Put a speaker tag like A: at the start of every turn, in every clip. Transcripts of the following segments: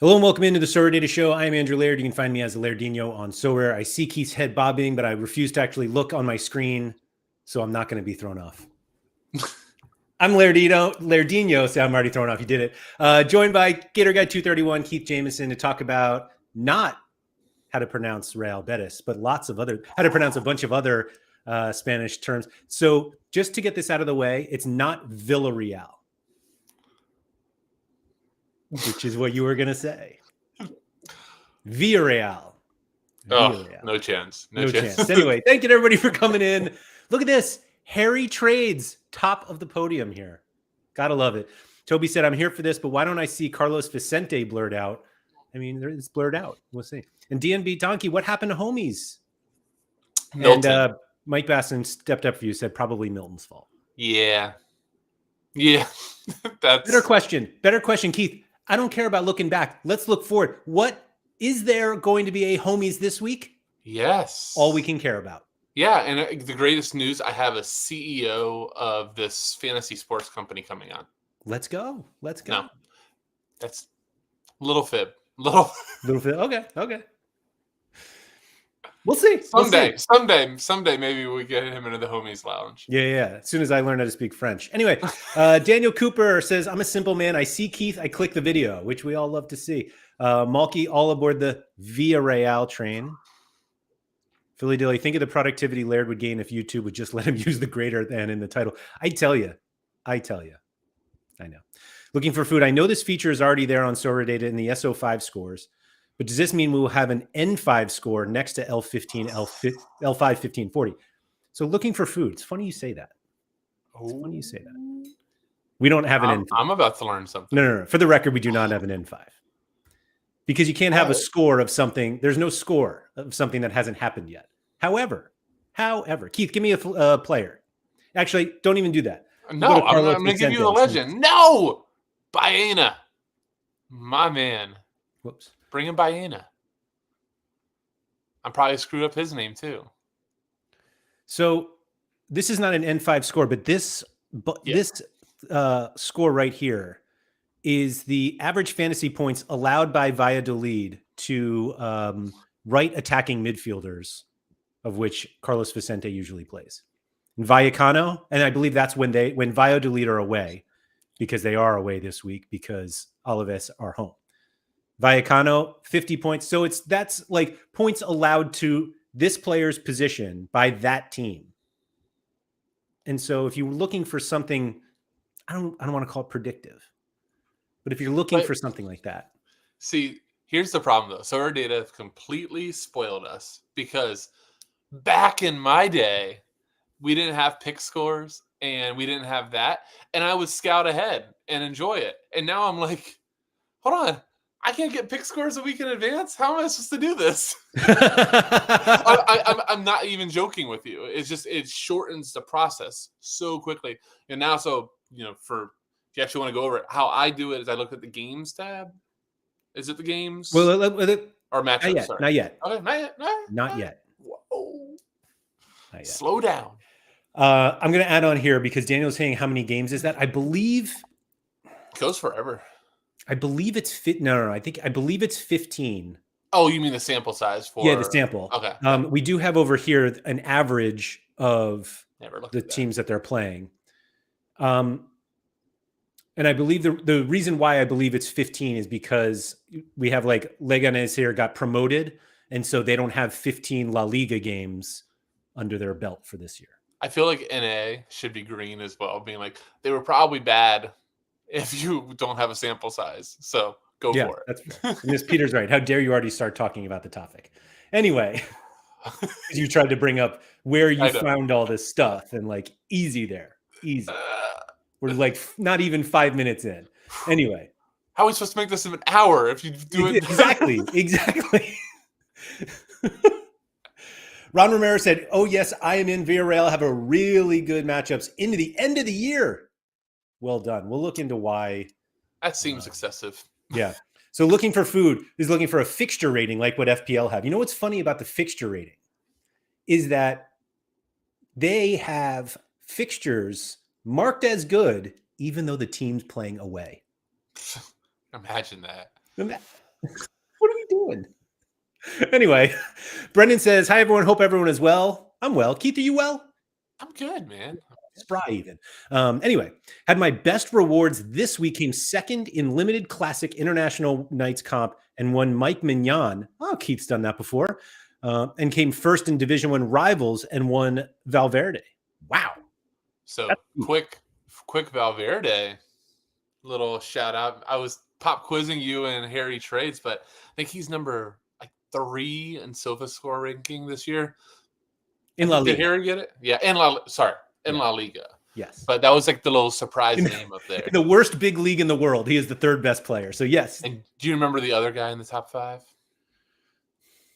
A: Hello and welcome into the Sorare Data Show. I am Andrew Laird. You can find me as Lairdinho on Sorare. I see Keith's head bobbing, but I refuse to actually look on my screen, so I'm not going to be thrown off. I'm Lairdinho, so I'm already thrown off. You did it. Joined by GatorGuy231, Keith Jameson, to talk about not how to pronounce Real Betis, but how to pronounce a bunch of other Spanish terms. So just to get this out of the way, it's not Villarreal, which is what you were going to say. Villarreal.
B: Oh, no chance. No chance.
A: Anyway, thank you to everybody for coming in. Look at this. Harry Trades, top of the podium here. Gotta love it. Toby said, I'm here for this, but why don't I see Carlos Vicente blurred out? I mean, it's blurred out. We'll see. And DNB Donkey, what happened to homies?
B: Milton.
A: And Mike Basson stepped up for you, said probably Milton's fault.
B: Yeah.
A: That's better question, Keith. I don't care about looking back. Let's look forward. What is there going to be a homies this week?
B: Yes.
A: All we can care about.
B: Yeah, and the greatest news, I have a CEO of this fantasy sports company coming on.
A: Let's go.
B: No, that's little fib. Little
A: fib. Okay. We'll see.
B: Someday, maybe we get him into the homies lounge.
A: Yeah. As soon as I learn how to speak French. Anyway, Daniel Cooper says, I'm a simple man. I see Keith. I click the video, which we all love to see. Malky, all aboard the Villarreal train. Philly Dilly, think of the productivity Laird would gain if YouTube would just let him use the greater than in the title. I tell you. I know. Looking for food. I know this feature is already there on Sorare Data in the SO5 scores, but does this mean we will have an N5 score next to L15, L5, 1540? So looking for food. It's funny you say that. We don't have an N5.
B: I'm about to learn something.
A: No. For the record, we do not have an N5. Because you can't have a score of something. There's no score of something that hasn't happened yet. However, Keith, give me a player. Actually, don't even do that.
B: No, I'm going to give you the legend. No! Baena. My man.
A: Whoops.
B: Bring in Baena. I'm probably screwed up his name too.
A: So this is not an N5 score, but this score right here is the average fantasy points allowed by Valladolid to right attacking midfielders, of which Carlos Vicente usually plays. And Vallecano, and I believe that's when Valladolid are away, because they are away this week because Alaves are home. Vallecano, 50 points. So that's like points allowed to this player's position by that team. And so if you're looking for something, I don't want to call it predictive, but if you're looking for something like that.
B: See, here's the problem though. So our data completely spoiled us because back in my day, we didn't have pick scores and we didn't have that. And I would scout ahead and enjoy it. And now I'm like, hold on. I can't get pick scores a week in advance. How am I supposed to do this? I'm not even joking with you. It's just, it shortens the process so quickly. And now, so, if you actually want to go over it, how I do it is I look at the games tab. Is it the games?
A: Well,
B: or matchups?
A: Not yet.
B: Okay, not yet.
A: Whoa.
B: Not yet. Slow down.
A: I'm going to add on here because Daniel's saying how many games is that? I believe
B: it goes forever.
A: I believe it's No. I believe it's 15.
B: Oh, you mean the sample size for?
A: Yeah, the sample.
B: Okay.
A: We do have over here an average of the teams that they're playing. And I believe the reason why I believe it's 15 is because we have like Leganes here got promoted, and so they don't have 15 La Liga games under their belt for this year.
B: I feel like NA should be green as well, being like they were probably bad if you don't have a sample size. So go for it.
A: That's fair. Miss Peter's right. How dare you already start talking about the topic? Anyway, you tried to bring up where you found all this stuff and like easy there. Easy. We're like not even 5 minutes in. Anyway.
B: How are we supposed to make this in an hour if you do it?
A: Exactly. Ron Romero said, oh, yes, I am in Villarreal. Have a really good matchups into the end of the year. Well done. We'll look into why.
B: That seems excessive.
A: Yeah. So looking for food is looking for a fixture rating like what FPL have. You know what's funny about the fixture rating is that they have fixtures marked as good, even though the team's playing away.
B: Imagine that.
A: What are we doing? Anyway, Brendan says, hi, everyone. Hope everyone is well. I'm well. Keith, are you well?
B: I'm good, man.
A: Spry even. Anyway, had my best rewards this week. Came second in limited classic international nights comp and won Mike Mignon. Oh, Keith's done that before. And came first in Division 1 rivals and won Valverde. Wow.
B: So quick Valverde little shout out. I was pop quizzing you and Harry Trades, but I think he's number like 3 in Sofa score ranking this year.
A: In La Liga.
B: Did Harry get it? Yeah, in La Liga.
A: Yes.
B: But that was like the little surprise name up there.
A: The worst big league in the world. He is the 3rd best player. So yes.
B: And do you remember the other guy in the top 5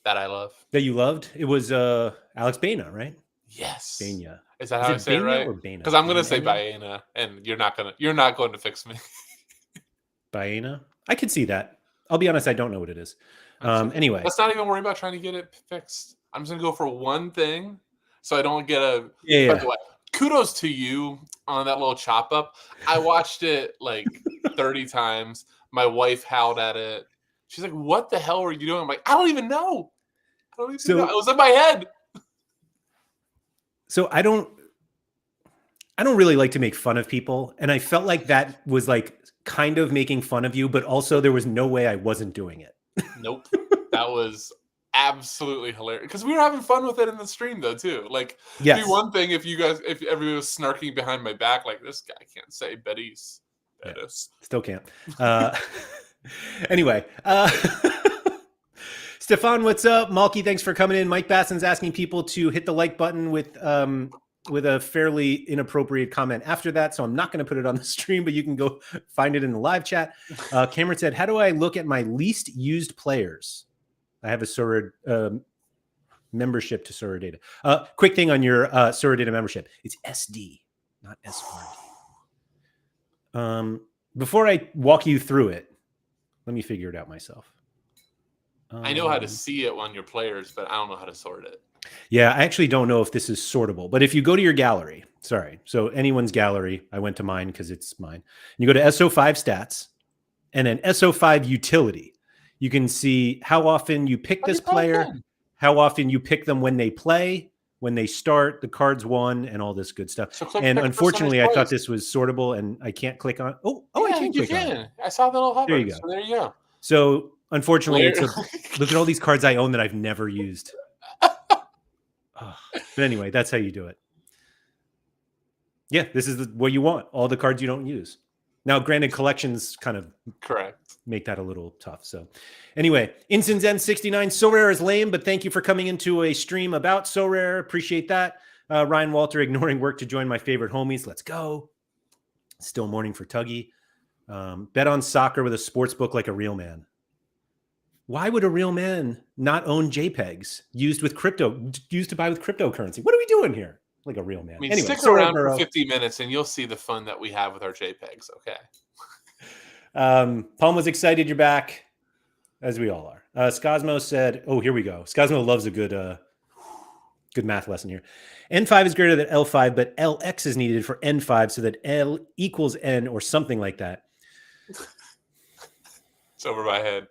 B: that I love?
A: That you loved? It was Alex Baena, right?
B: Yes.
A: Baena.
B: Is that how I say it right? Because I'm gonna say Baena, and you're not going to fix me.
A: Baena? I could see that. I'll be honest, I don't know what it is. Anyway.
B: Let's not even worry about trying to get it fixed. I'm just gonna go for one thing so I don't get a
A: By
B: the way, kudos to you on that little chop up. I watched it like 30 times. My wife howled at it. She's like, what the hell were you doing? I'm like, I don't even know. Know. It was in my head.
A: So I don't really like to make fun of people. And I felt like that was like kind of making fun of you, but also there was no way I wasn't doing it.
B: Nope. That was absolutely hilarious. Because we were having fun with it in the stream though, too. Like,
A: yes.
B: It'd be one thing if everybody was snarking behind my back, like this guy can't say Betis. Betis.
A: Yeah, still can't. Anyway, Stefan, what's up? Malky, thanks for coming in. Mike Basson's asking people to hit the like button with a fairly inappropriate comment after that, so I'm not going to put it on the stream, but you can go find it in the live chat. Cameron said, how do I look at my least used players? I have a Sorare membership to Sorare Data. Quick thing on your Sorare Data membership. It's SD, not SRD. Before I walk you through it, let me figure it out myself.
B: I know how to see it on your players, but I don't know how to sort it.
A: Yeah, I actually don't know if this is sortable, but if you go to your gallery, so anyone's gallery, I went to mine because it's mine. And you go to SO5 stats and then SO5 utility. You can see how often you pick this player, how often you pick them when they play, when they start, the cards won, and all this good stuff. So and unfortunately, I thought this was sortable, and I can't click on. Oh, yeah, I can click on it.
B: I saw the little hover.
A: There you go.
B: So there you go.
A: So unfortunately, look at all these cards I own that I've never used. But anyway, that's how you do it. Yeah, this is what you want. All the cards you don't use. Now, granted, collections kind of make that a little tough. So anyway, InSinZen69, Sorare is lame, but thank you for coming into a stream about Sorare. Appreciate that. Ryan Walter, ignoring work to join my favorite homies. Let's go. Still mourning for Tuggy. Bet on soccer with a sports book like a real man. Why would a real man not own JPEGs used to buy with cryptocurrency? What are we doing here? Like a real man.
B: I mean,
A: anyway,
B: stick around for 50 minutes and you'll see the fun that we have with our JPEGs. Okay.
A: Palm was excited you're back, as we all are. Scosmo said, oh, here we go. Scosmo loves a good math lesson here. N5 is greater than L5, but LX is needed for N5 so that L equals N or something like that.
B: It's over my head.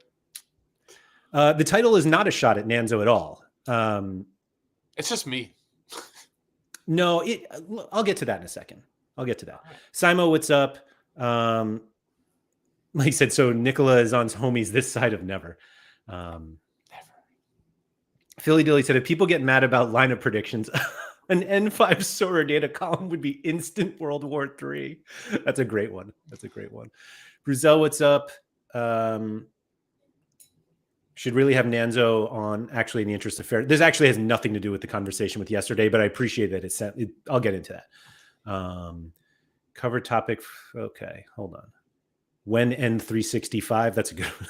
A: The title is not a shot at Nanzo at all.
B: It's just me.
A: No, I'll get to that in a second. I'll get to that. Simo, what's up? Like I said, so Nicola is on homies this side of never. Never. Philly Dilly said, if people get mad about lineup predictions, an N5 Sorare data column would be instant World War III. That's a great one. Bruzel, what's up? Should really have Nanzo on, actually, in the interest of fair. This actually has nothing to do with the conversation with yesterday, but I appreciate that I'll get into that. Cover topic. Okay, hold on. When N365? That's a good one.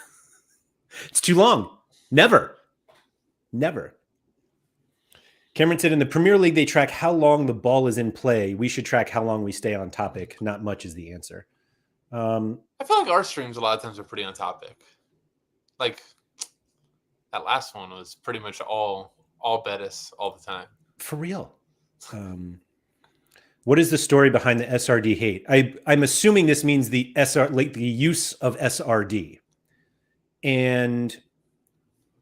A: It's too long. Never. Cameron said, in the Premier League, they track how long the ball is in play. We should track how long we stay on topic. Not much is the answer.
B: I feel like our streams a lot of times are pretty on topic. Like, that last one was pretty much all Betis all the time.
A: For real. What is the story behind the SRD hate? I'm assuming this means the use of SRD. And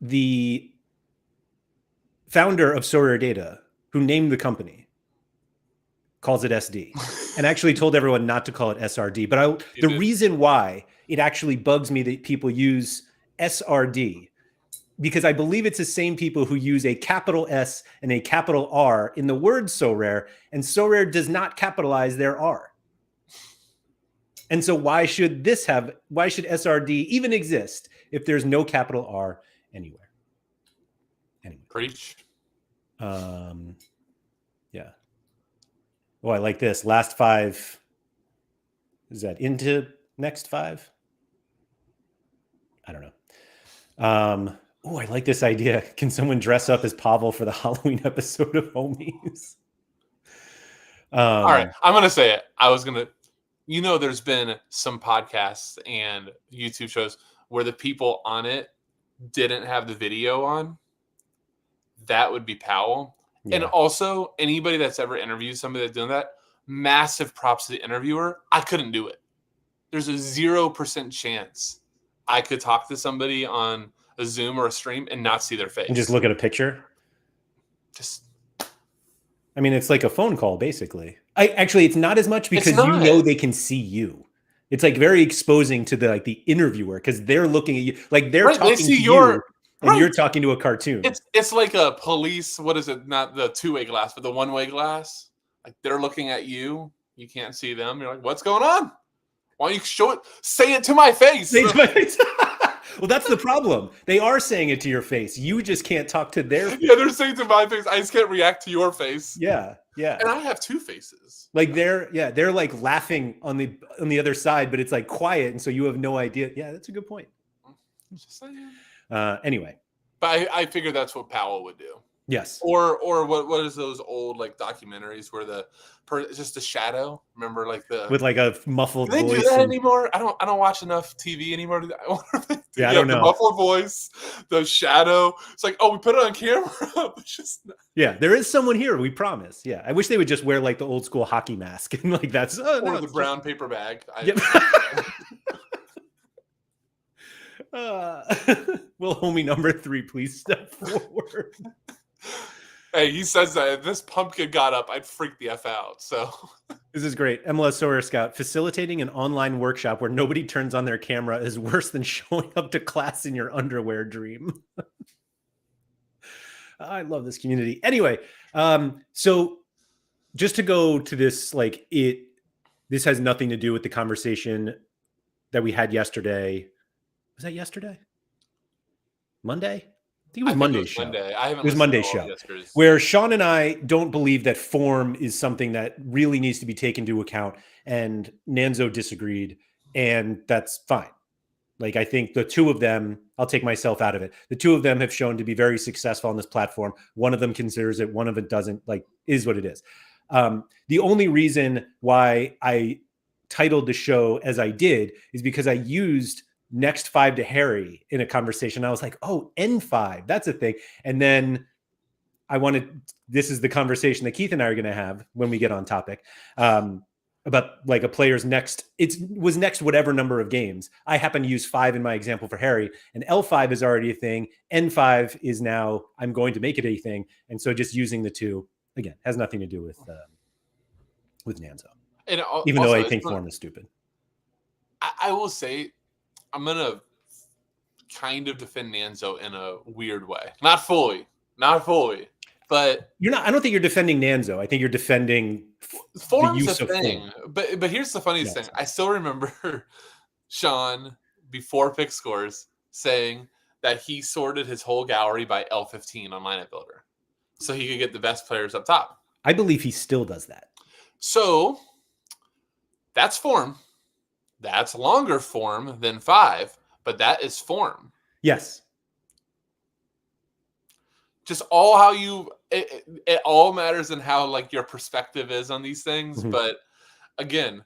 A: the founder of Sorare Data, who named the company, calls it SD, and actually told everyone not to call it SRD. But the reason why it actually bugs me that people use SRD, because I believe it's the same people who use a capital S and a capital R in the word Sorare, and Sorare does not capitalize their R. And so why should SRD even exist if there's no capital R anywhere? Anyway.
B: Preach.
A: Yeah. Oh, I like this. Last 5. Is that into next 5? I don't know. Oh, I like this idea. Can someone dress up as Pavel for the Halloween episode of Homies?
B: All right. I'm going to say it. There's been some podcasts and YouTube shows where the people on it didn't have the video on. That would be Powell. Yeah. And also, anybody that's ever interviewed somebody that's doing that, massive props to the interviewer. I couldn't do it. There's a 0% chance I could talk to somebody on a Zoom or a stream and not see their face.
A: And just look at a picture? I mean, it's like a phone call, basically. Actually, it's not as much because they can see you. It's like very exposing to the interviewer because they're looking at you. Like they're talking to you. And you're talking to a cartoon.
B: It's like a police, what is it? Not the two-way glass, but the one-way glass. Like they're looking at you. You can't see them. You're like, what's going on? Why don't you show it? Say it to my face.
A: Well, that's the problem. They are saying it to your face. You just can't talk to their face.
B: Yeah, they're saying it to my face. I just can't react to your face.
A: Yeah.
B: And I have 2 faces.
A: Like they're like laughing on the other side, but it's like quiet, and so you have no idea. Yeah, that's a good point.
B: Just saying.
A: Anyway,
B: but I figured that's what Powell would do.
A: Yes.
B: Or what is those old documentaries where it's just a shadow? Remember with
A: a muffled voice.
B: Do they do that anymore? I don't watch enough TV anymore.
A: I don't know.
B: The muffled voice, the shadow. It's like, oh, we put it on camera.
A: Yeah, there is someone here. We promise. Yeah, I wish they would just wear the old school hockey mask and that's. Oh,
B: or the brown paper bag.
A: Yep. Will homie number 3 please step forward?
B: Hey, he says that if this pumpkin got up, I'd freak the F out. So
A: this is great. MLS Sorare Scout, facilitating an online workshop where nobody turns on their camera is worse than showing up to class in your underwear dream. I love this community. Anyway, so just to go to this, this has nothing to do with the conversation that we had yesterday. Was that yesterday? Monday? I think it was Monday's show.
B: It
A: was Monday's show where Sean and I don't believe that form is something that really needs to be taken into account. And Nanzo disagreed, and that's fine. I think the 2 of them, I'll take myself out of it. The 2 of them have shown to be very successful on this platform. One of them considers it, one of it doesn't. Is what it is. The only reason why I titled the show as I did is because I used next 5 to Harry in a conversation. I was like, oh, N5, that's a thing. And then this is the conversation that Keith and I are going to have when we get on topic about a player's next, was next whatever number of games. I happen to use 5 in my example for Harry, and L5 is already a thing. N5 is now, I'm going to make it a thing. And so just using the 2, again, has nothing to do with Nanzo. And even though I think form is stupid.
B: I will say, I'm going to kind of defend Nanzo in a weird way. Not fully, but
A: you're not. I don't think you're defending Nanzo. I think you're defending
B: form's the use of thing. Form. But here's the funniest thing. I still remember Sean before Pick Scores saying that he sorted his whole gallery by L15 on Lineup Builder, so he could get the best players up top.
A: I believe he still does that.
B: So that's form. That's longer form than 5, but that is form.
A: Yes.
B: Just all how it all matters in how your perspective is on these things. Mm-hmm. But again,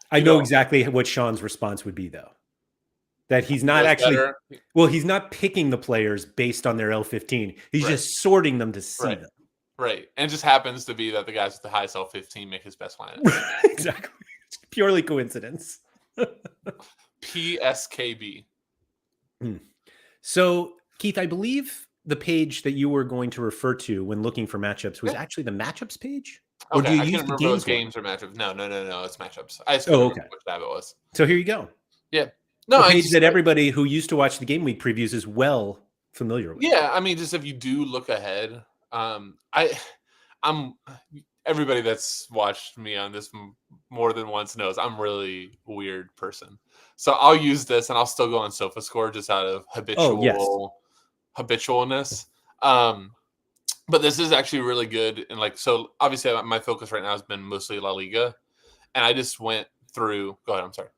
A: I know exactly what Sean's response would be, though. That he's not actually, he's not picking the players based on their L15. He's just sorting them to see them.
B: Right. And it just happens to be that the guys with the highest L15 make his best lineup.
A: Exactly. It's purely coincidence.
B: PSKB.
A: So, Keith, I believe the page that you were going to refer to when looking for matchups was
B: Yeah.
A: actually the matchups page? Or do
B: Okay,
A: you
B: I
A: use
B: can't
A: the
B: remember if it was
A: games one?
B: games or matchups. No, it's matchups. I just couldn't
A: Oh,
B: remember
A: okay.
B: which tab it was.
A: So here you go.
B: Yeah. No,
A: A
B: I
A: page
B: just
A: that everybody who used to watch the game week previews is well familiar with.
B: yeah, I mean, just if you do look ahead, I'm everybody that's watched me on this more than once knows I'm really weird person. So I'll use this and I'll still go on SofaScore just out of
A: Oh, yes.
B: habitualness. Um, but this is actually really good and like so. Obviously, my focus right now has been mostly La Liga, and I just went through. Go ahead. I'm sorry.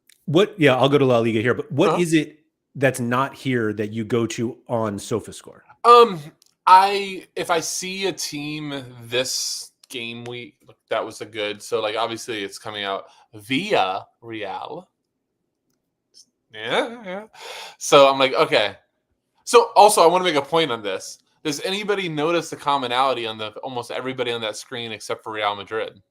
A: Yeah, I'll go to La Liga here, but what
B: Uh-huh.
A: is it that's not here that you go to on SofaScore?
B: Um, if I see a team this game week, that was a good. So like obviously it's coming out via Real. Yeah. So I'm like, okay. So also I want to make a point on this. Does anybody notice the commonality on the almost everybody on that screen except for Real Madrid?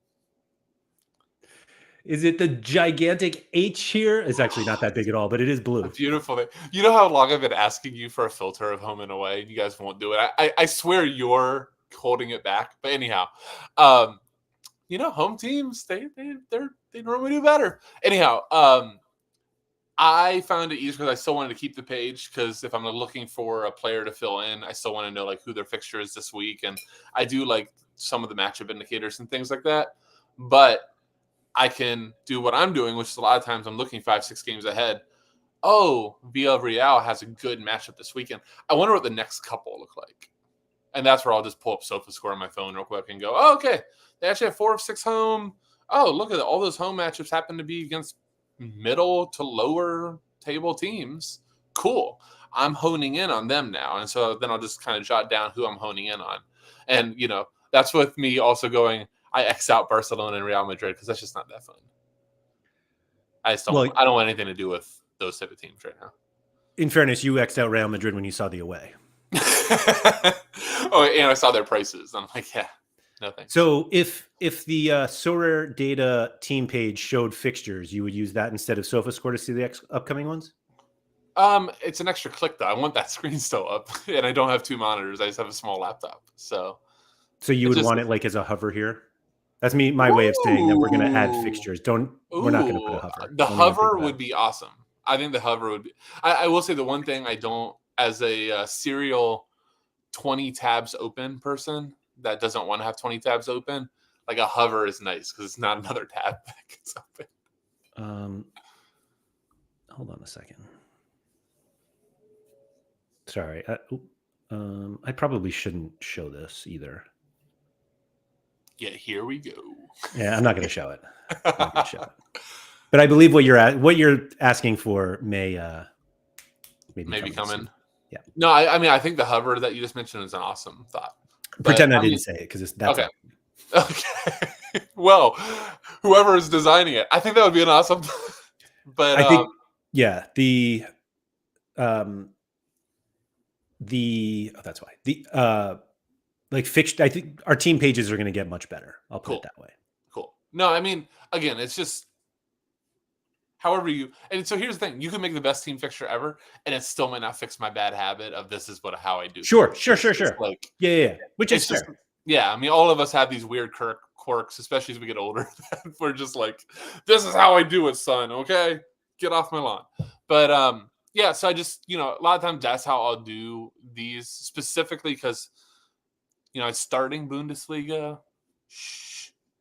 A: Is it the gigantic H here? It's actually not that big at all, but it is
B: A
A: blue.
B: beautiful thing. You know how long I've been asking you for a filter of home and away, and you guys won't do it. I swear you're holding it back. But anyhow, um, home teams they normally do better. Anyhow, I found it easier because I still wanted to keep the page because if I'm looking for a player to fill in, I still want to know like who their fixture is this week, and I do like some of the matchup indicators and things like that. But I can do what I'm doing, which is a lot of times I'm looking 5-6 games ahead. Oh, Villarreal has a good matchup this weekend. I wonder what the next couple look like. And that's where I'll just pull up SofaScore on my phone real quick and go, oh, okay, they actually have 4 of 6 home. Oh, look at it. All those home matchups happen to be against middle to lower table teams. Cool. I'm honing in on them now. And so then I'll just kind of jot down who I'm honing in on. And, that's with me also going, I X out Barcelona and Real Madrid because that's just not that fun. I
A: Well,
B: don't want anything to do with those type of teams right now.
A: in fairness, you X'd out Real Madrid when you saw the away.
B: Oh, and I saw their prices. I'm like, yeah, no thanks.
A: So if the Sorare data team page showed fixtures, you would use that instead of SofaScore to see the upcoming ones?
B: It's an extra click though. I want that screen still up, and I don't have 2 monitors. I just have a small laptop. So
A: You
B: it's
A: would
B: just
A: want it like as a hover here? That's my way of saying that we're going to add fixtures. We're not going to put a hover.
B: The
A: Don't even think
B: hover
A: about
B: would
A: it.
B: be awesome. I think the hover would be. I will say the one thing I don't, as a serial 20 tabs open person that doesn't want to have 20 tabs open, like a hover is nice because it's not another tab that gets open.
A: Hold on a second. Sorry. I probably shouldn't show this either.
B: Yeah, here we go.
A: Yeah, I'm not going to show it. But I believe what you're asking for may
B: Maybe come in.
A: Yeah.
B: No, I mean I think the hover that you just mentioned is an awesome thought.
A: Pretend I didn't say it because that's
B: okay. Okay. Well, whoever is designing it, I think that would be an awesome. But
A: I think that's why like fixed. I think our team pages are going to get much better. I'll put it that way.
B: Cool. No, I mean again, it's just however you. And so here's the thing: you can make the best team fixture ever, and it still might not fix my bad habit of this is how I do.
A: Sure.
B: Like
A: yeah. Which is fair.
B: Yeah, I mean, all of us have these weird quirks, especially as we get older. We're just like, this is how I do it, son. Okay, get off my lawn. But yeah. So I just, a lot of times that's how I'll do these specifically because, it's starting Bundesliga.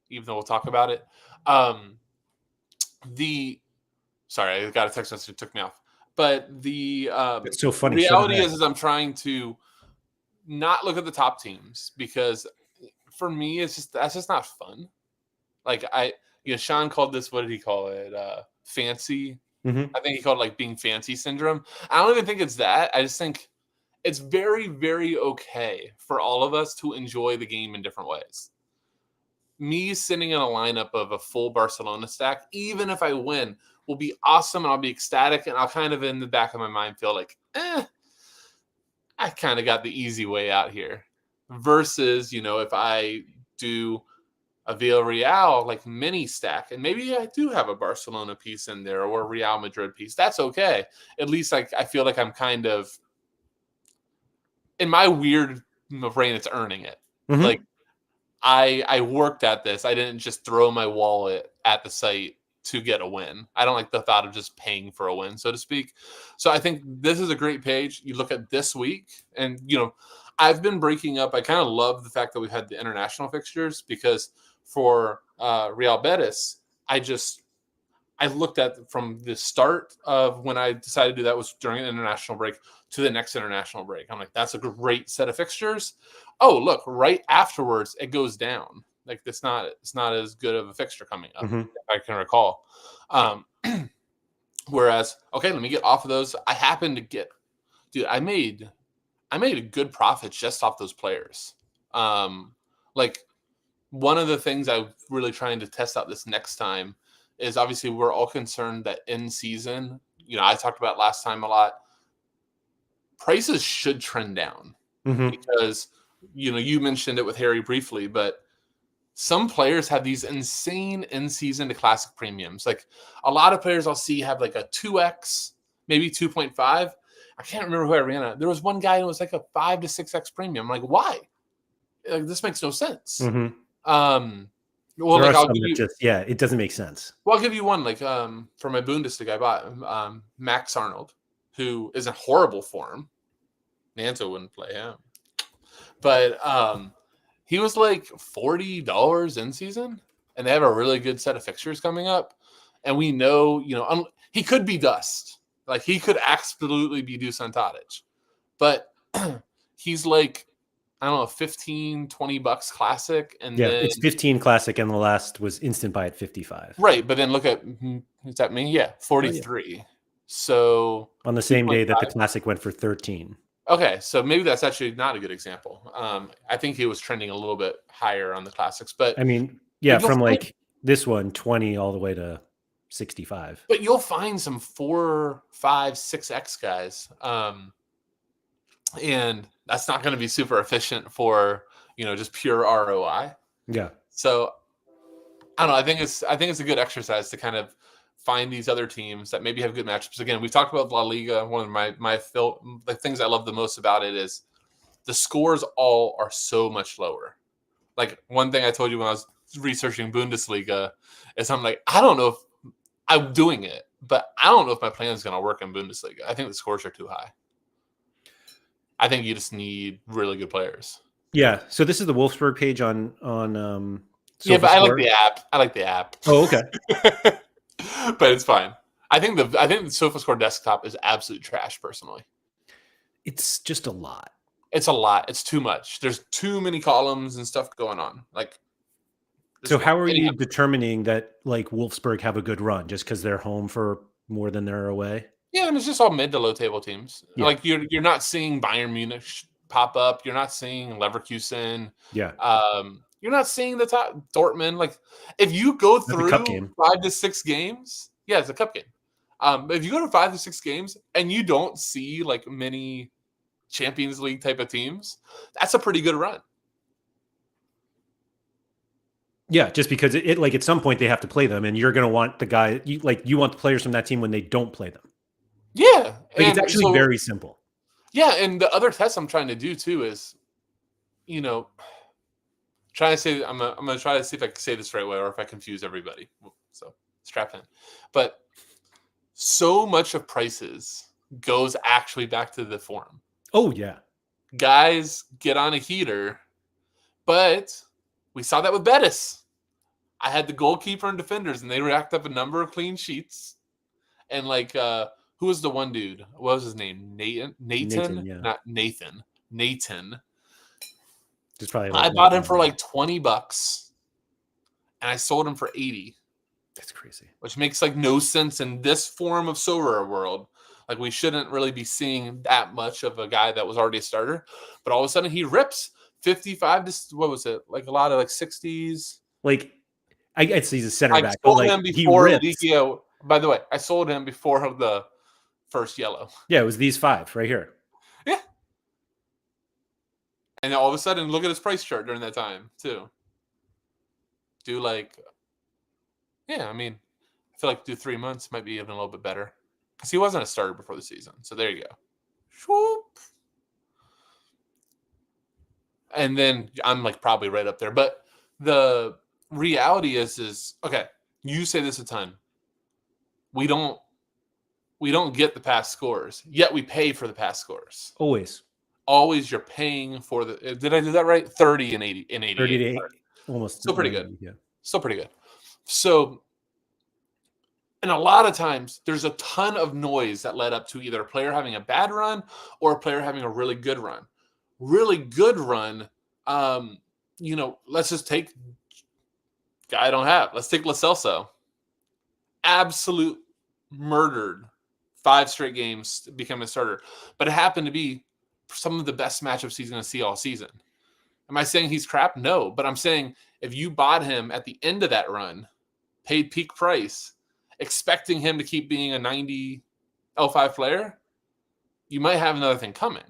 B: Even though we'll talk about it. Sorry, I got a text message that took me off. But the
A: it's so funny.
B: reality is I'm trying to not look at the top teams because for me that's just not fun. Like Sean called this, what did he call it? Fancy.
A: Mm-hmm.
B: I think he called it like being fancy syndrome. I don't even think it's that. I just think it's very, very okay for all of us to enjoy the game in different ways. Me sitting in a lineup of a full Barcelona stack, even if I win, will be awesome and I'll be ecstatic and I'll kind of in the back of my mind feel like, I kind of got the easy way out here. Versus, if I do a Villarreal like mini stack, and maybe I do have a Barcelona piece in there or a Real Madrid piece. That's okay. At least like I feel like I'm kind of in my weird brain, it's earning it.
A: Mhm.
B: Like I worked at this. I didn't just throw my wallet at the site to get a win. I don't like the thought of just paying for a win, so to speak. So I think this is a great page. You look at this week, and I've been breaking up. I kind of love the fact that we've had the international fixtures because for Real Betis, I looked at from the start of when I decided to do that was during an international break to the next international break. I'm like, that's a great set of fixtures. Oh, look, right afterwards it goes down. Like it's not as good of a fixture coming up, if I can recall. Whereas, okay, let me get off of those. I happened to get, dude, I made a good profit just off those players. Like one of the things I'm really trying to test out this next time is obviously we're all concerned that in season, I talked about last time a lot, prices should trend down because, you mentioned it with Harry briefly, but some players have these insane in-season to classic premiums. Like a lot of players I'll see have like a 2x, maybe 2.5. I can't remember who I ran at. There was one guy who was like a 5 to 6x premium. I'm like, why? Like, this makes no sense. Well,
A: there
B: like
A: are
B: I'll
A: some
B: give
A: that
B: you,
A: just it doesn't make sense.
B: well, I'll give you one. Like for my Bundesliga, I bought Max Arnold, who is in horrible form. Nanto wouldn't play him, but he was like $40 in season, and they have a really good set of fixtures coming up. And we know, he could be dust. Like he could absolutely be Dusan Tadic, but he's like, I don't know, 15, $20 classic. And
A: Yeah,
B: then
A: it's 15 classic, and the last was instant buy at 55.
B: right. But then look at, is that me? Yeah. 43. So
A: on the same day that the
B: 2.5.
A: classic went for 13.
B: Okay, so maybe that's actually not a good example. I think he was trending a little bit higher on the classics, but
A: I mean,
B: but
A: from like this one, 20 all the way to 65.
B: But you'll find some 4, 5, 6x guys, and that's not going to be super efficient for just pure ROI.
A: Yeah.
B: So I don't know. I think it's a good exercise to kind of find these other teams that maybe have good matchups. Again, we talked about La Liga. One of the things I love the most about it is the scores all are so much lower. Like one thing I told you when I was researching Bundesliga is I'm like, I don't know if I'm doing it, but I don't know if my plan is going to work in Bundesliga. I think the scores are too high. I think you just need really good players.
A: Yeah. So this is the Wolfsburg page on
B: yeah, but I like the app.
A: Oh, okay.
B: But it's fine. I think the SofaScore desktop is absolute trash. Personally,
A: it's just a lot.
B: It's a lot. It's too much. There's too many columns and stuff going on. Like,
A: so how are you determining that like Wolfsburg have a good run just because they're home for more than they're away?
B: Yeah, and it's just all mid to low table teams. Yeah. Like you're not seeing Bayern Munich pop up. You're not seeing Leverkusen.
A: Yeah.
B: You're not seeing the top Dortmund. Like if you go through 5 to 6 games, yeah, it's a cup game. If you go to 5 to 6 games and you don't see like many Champions League type of teams, that's a pretty good run.
A: Yeah, just because it like at some point they have to play them, and you're going to want the guy you want the players from that team when they don't play them.
B: Yeah,
A: like it's actually very simple.
B: Yeah, and the other test I'm trying to do too is, trying to say I'm gonna try to see if I can say this the right way or if I confuse everybody. So strap in. But so much of prices goes actually back to the form.
A: Oh yeah,
B: guys get on a heater, but we saw that with Betis. I had the goalkeeper and defenders, and they racked up a number of clean sheets. And like, who was the one dude? What was his name? Nathan?
A: Yeah.
B: Not Nathan. Nathan.
A: Just probably.
B: I bought him for like $20, and I sold him for $80.
A: That's crazy.
B: Which makes like no sense in this form of Sorare world. Like we shouldn't really be seeing that much of a guy that was already a starter, but all of a sudden he rips 55 to what was it? Like a lot of like 60s.
A: Like I guess he's a center back.
B: I sold him before Liga. By the way, I sold him before the first yellow.
A: Yeah, it was these 5 right here.
B: Yeah. And all of a sudden, look at his price chart during that time too. do like, yeah, I mean, I feel like do 3 months might be even a little bit better because he wasn't a starter before the season. So there you go. Swoop. And then I'm like probably right up there. But the reality is okay, you say this a ton. We don't get the past scores, yet we pay for the past scores. Always you're paying for the did I do that right? 30 and 80 and 88.
A: 30 to 8, almost
B: Still pretty
A: 90,
B: good.
A: yeah.
B: Still pretty good. So, and a lot of times there's a ton of noise that led up to either a player having a bad run or a player having a really good run. Really good run, let's just take guy I don't have. Let's take Lo Celso. Absolute murdered 5 straight games to become a starter. But it happened to be some of the best matchups he's going to see all season. Am I saying he's crap? No. But I'm saying if you bought him at the end of that run, paid peak price, expecting him to keep being a 90 L5 player, you might have another thing coming.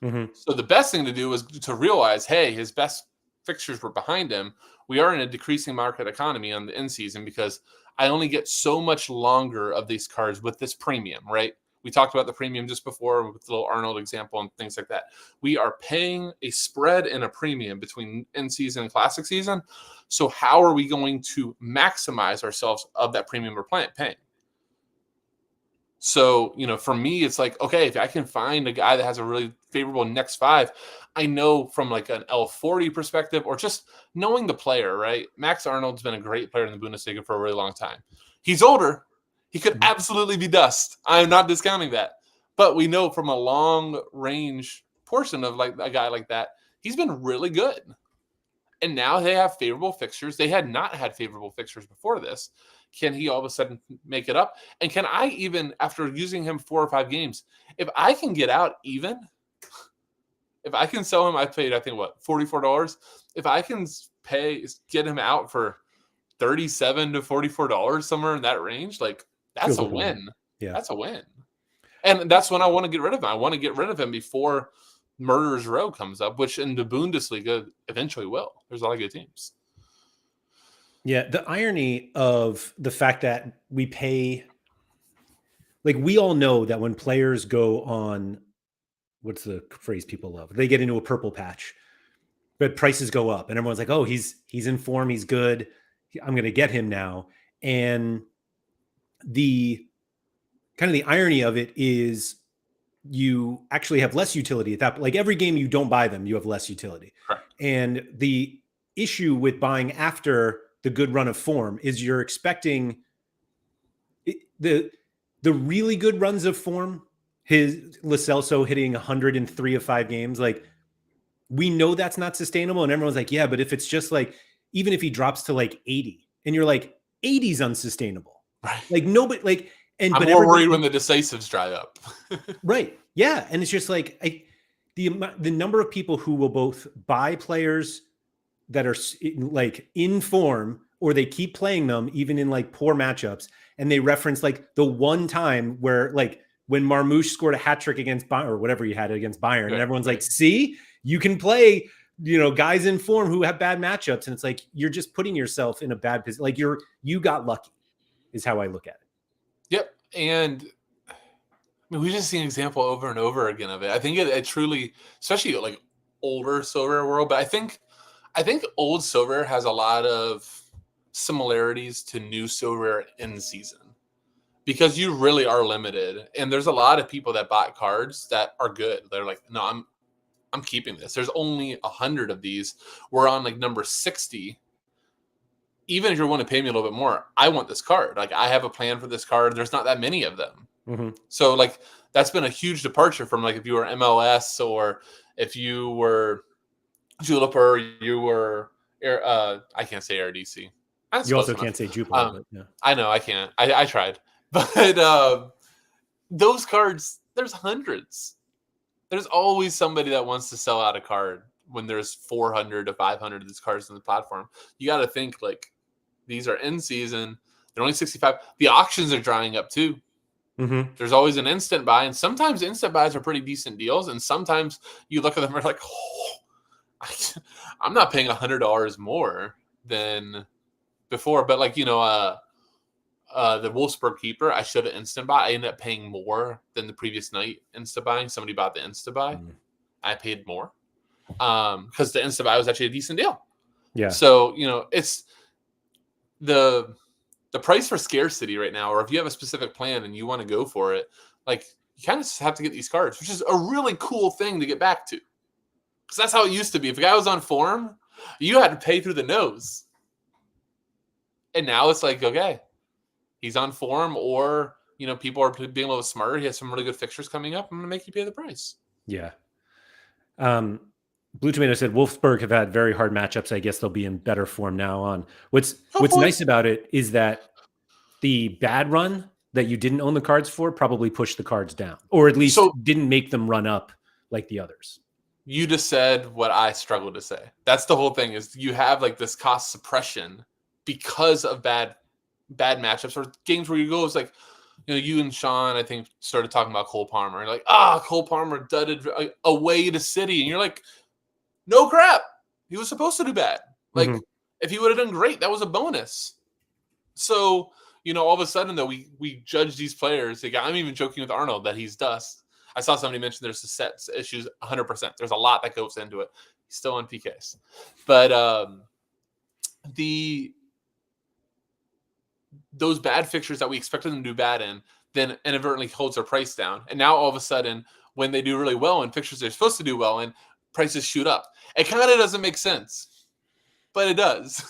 A: Mm-hmm.
B: So the best thing to do is to realize, hey, his best fixtures were behind him. We are in a decreasing market economy on the end season because I only get so much longer of these cards with this premium, right? We talked about the premium just before with the little Arnold example and things like that. We are paying a spread and a premium between end season and classic season. So how are we going to maximize ourselves of that premium we're paying? So, for me, it's like, okay, if I can find a guy that has a really favorable next 5, I know from like an L40 perspective or just knowing the player, right? Max Arnold's been a great player in the Bundesliga for a really long time. He's older. He could absolutely be dust. I'm not discounting that. But we know from a long range portion of like a guy like that, he's been really good. And now they have favorable fixtures. They had not had favorable fixtures before this. Can he all of a sudden make it up? And can I even, after using him 4 or 5 games, if I can get out even, if I can sell him, I paid, I think, $44? If I can get him out for $37 to $44, somewhere in that range, like, that's a win.
A: Yeah.
B: That's a win. And that's when I want to get rid of him. I want to get rid of him before Murderer's Row comes up, which in the Bundesliga eventually will. There's a lot of good teams.
A: Yeah, the irony of the fact that we pay, like, we all know that when players go on, what's the phrase people love? They get into a purple patch, but prices go up, and everyone's like, "Oh, he's in form, he's good. I'm going to get him now." And the kind of the irony of it is, you actually have less utility at that. Like, every game you don't buy them, you have less utility.
B: Correct.
A: And the issue with buying after the good run of form is you're expecting the really good runs of form, his Lo Celso hitting 103 of 5 games. Like, we know that's not sustainable. And everyone's like, yeah, but if it's just like, even if he drops to like 80 and you're like, 80's unsustainable.
B: Right.
A: Like, nobody, like,
B: I'm more worried when the decisives dry up.
A: Right. Yeah. And it's just like, the number of people who will both buy players that are like in form, or they keep playing them even in like poor matchups, and they reference like the one time where, like, when Marmoush scored a hat trick against Bayern, or whatever he had against Bayern, and everyone's like, see, you can play, guys in form who have bad matchups. And it's like, you're just putting yourself in a bad position. Like, you got lucky is how I look at it.
B: Yep. And I mean, we just see an example over and over again of it. I think it truly, especially like older Sorare world, but I think old Sorare has a lot of similarities to new Sorare in season, because you really are limited. And there's a lot of people that bought cards that are good. They're like, no, I'm keeping this. There's only 100 of these. We're on like number 60. Even if you want to pay me a little bit more, I want this card. Like, I have a plan for this card. There's not that many of them.
A: Mm-hmm.
B: So like, that's been a huge departure from like, if you were MLS, or if you were Julep, or you were I can't say RDC.
A: You also can't say Jupiler, but yeah.
B: I know I can't. I tried. But those cards, there's hundreds. There's always somebody that wants to sell out a card when there's 400 to 500 of these cards on the platform. You got to think, like, these are in season. They're only 65. The auctions are drying up too.
A: Mm-hmm.
B: There's always an instant buy, and sometimes instant buys are pretty decent deals. And sometimes you look at them and you're like, oh, I'm not paying $100 more than before, but like, the Wolfsburg keeper, I showed an instant buy. I ended up paying more than the previous night insta buying. Somebody bought the insta buy. I paid more because the insta buy was actually a decent deal.
A: Yeah.
B: So, it's the price for scarcity right now, or if you have a specific plan and you want to go for it, like you kind of just have to get these cards, which is a really cool thing to get back to. Because that's how it used to be. If a guy was on form, you had to pay through the nose. And now it's like, okay, he's on form, or, people are being a little smarter. He has some really good fixtures coming up. I'm going to make you pay the price.
A: Yeah. Blue Tomato said Wolfsburg have had very hard matchups. I guess they'll be in better form now on. What's nice about it is that the bad run that you didn't own the cards for probably pushed the cards down, or at least didn't make them run up like the others.
B: You just said what I struggled to say. That's the whole thing, is you have like this cost suppression because of bad matchups, or games where you go, it's like, you and Sean, I think, started talking about Cole Palmer. And like, Cole Palmer dudded away to City. And you're like, no crap. He was supposed to do bad. Like, if he would have done great, that was a bonus. So, all of a sudden, though, we judge these players. Like, I'm even joking with Arnold that he's dust. I saw somebody mention there's the sets issues 100%. There's a lot that goes into it. He's still on PKs. But those bad fixtures that we expected them to do bad in, then inadvertently holds their price down. And now all of a sudden, when they do really well in fixtures they're supposed to do well in, prices shoot up. It kind of doesn't make sense, but it does.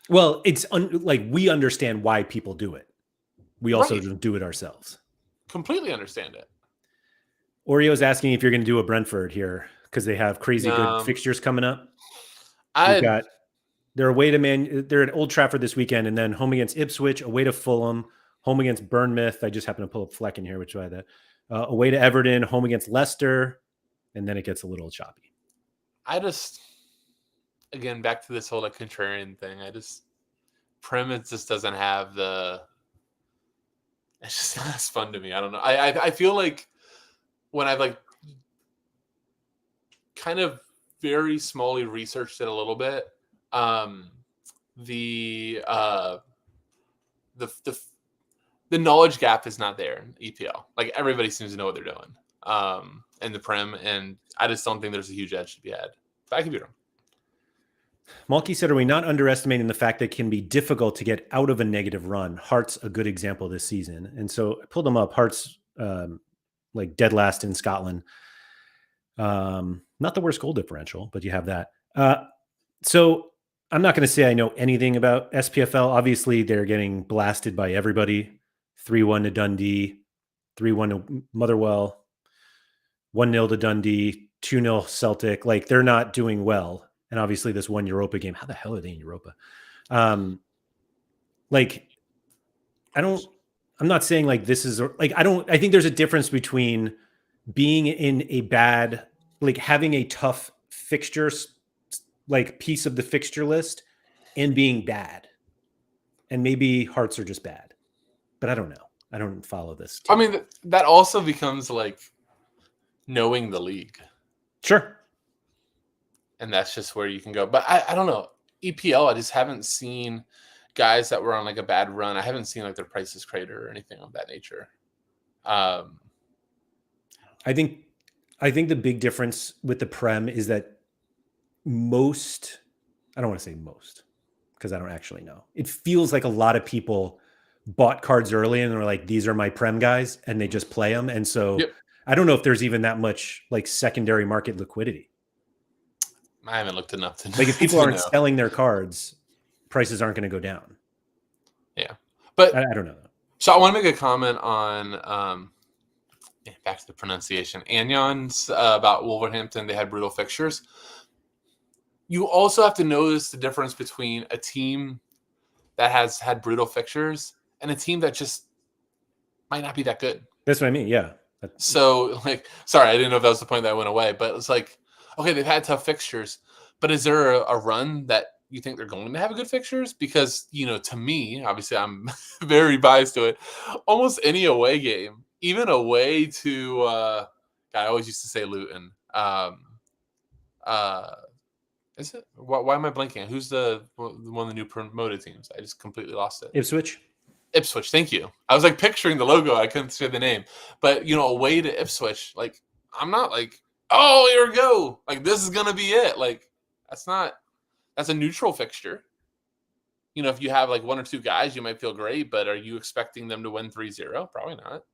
A: Well, it's like we understand why people do it. We also don't do it ourselves.
B: Completely understand it.
A: Oreo's asking if you're going to do a Brentford here because they have crazy good fixtures coming up. They're away to they're at Old Trafford this weekend, and then home against Ipswich, away to Fulham, home against Bournemouth. I just happen to pull up Fleck in here, which is why that. Away to Everton, home against Leicester, and then it gets a little choppy.
B: Again, back to this whole like contrarian thing. Prem just doesn't have it's just not as fun to me. I don't know. I feel like when I've like kind of very smallly researched it a little bit, the knowledge gap is not there in EPL. Like everybody seems to know what they're doing in the Prem, and I just don't think there's a huge edge to be had. But I could be wrong.
A: Malky said, are we not underestimating the fact that it can be difficult to get out of a negative run? Hearts a good example this season. And so I pulled them up. Hearts like dead last in Scotland. Not the worst goal differential, but you have that. So I'm not going to say I know anything about SPFL. Obviously, they're getting blasted by everybody. 3-1 to Dundee, 3-1 to Motherwell, 1-0 to Dundee, 2-0 Celtic. Like, they're not doing well. And obviously this one Europa game, how the hell are they in Europa? I'm not saying like this is like, I think there's a difference between being in a bad, like having a tough fixtures, like piece of the fixture list and being bad. And maybe Hearts are just bad, but I don't know. I don't follow this team.
B: I mean, that also becomes like knowing the league.
A: Sure.
B: And that's just where you can go. But I don't know. EPL, I just haven't seen guys that were on like a bad run. I haven't seen like their prices crater or anything of that nature.
A: I think the big difference with the Prem is that I don't want to say most, because I don't actually know. It feels like a lot of people bought cards early and they're like, these are my Prem guys, and they just play them. And so I don't know if there's even that much like secondary market liquidity.
B: I haven't looked enough to know.
A: Like if people aren't selling their cards, prices aren't going to go down.
B: Yeah. But
A: I don't know.
B: So I want to make a comment on back to the pronunciation. Anyon's about Wolverhampton. They had brutal fixtures. You also have to notice the difference between a team that has had brutal fixtures and a team that just might not be that good.
A: That's what I mean. Yeah.
B: So, like, sorry, I didn't know if that was the point that went away, but it's like, okay, they've had tough fixtures, but is there a run that you think they're going to have a good fixtures? Because, to me, obviously I'm very biased to it. Almost any away game, even away to, I always used to say Luton. Is it? Why am I blanking? Who's the one of the new promoted teams? I just completely lost it.
A: Ipswich.
B: Ipswich, thank you. I was like picturing the logo. I couldn't say the name. But, away to Ipswich, like, I'm not like, oh, here we go. Like, this is going to be it. Like, that's a neutral fixture. If you have like one or two guys, you might feel great, but are you expecting them to win 3-0? Probably not.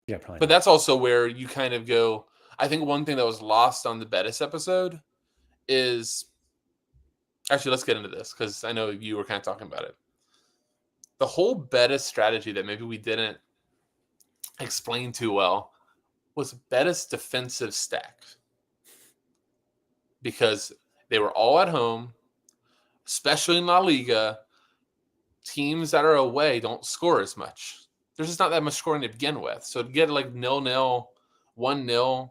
A: Yeah, probably.
B: But that's also where you kind of go. I think one thing that was lost on the Betis episode is actually, let's get into this because I know you were kind of talking about it. The whole Betis strategy that maybe we didn't explain too well was Betis defensive stack because they were all at home, especially in La Liga. Teams that are away don't score as much. There's just not that much scoring to begin with. So to get like 0-0, 1-0,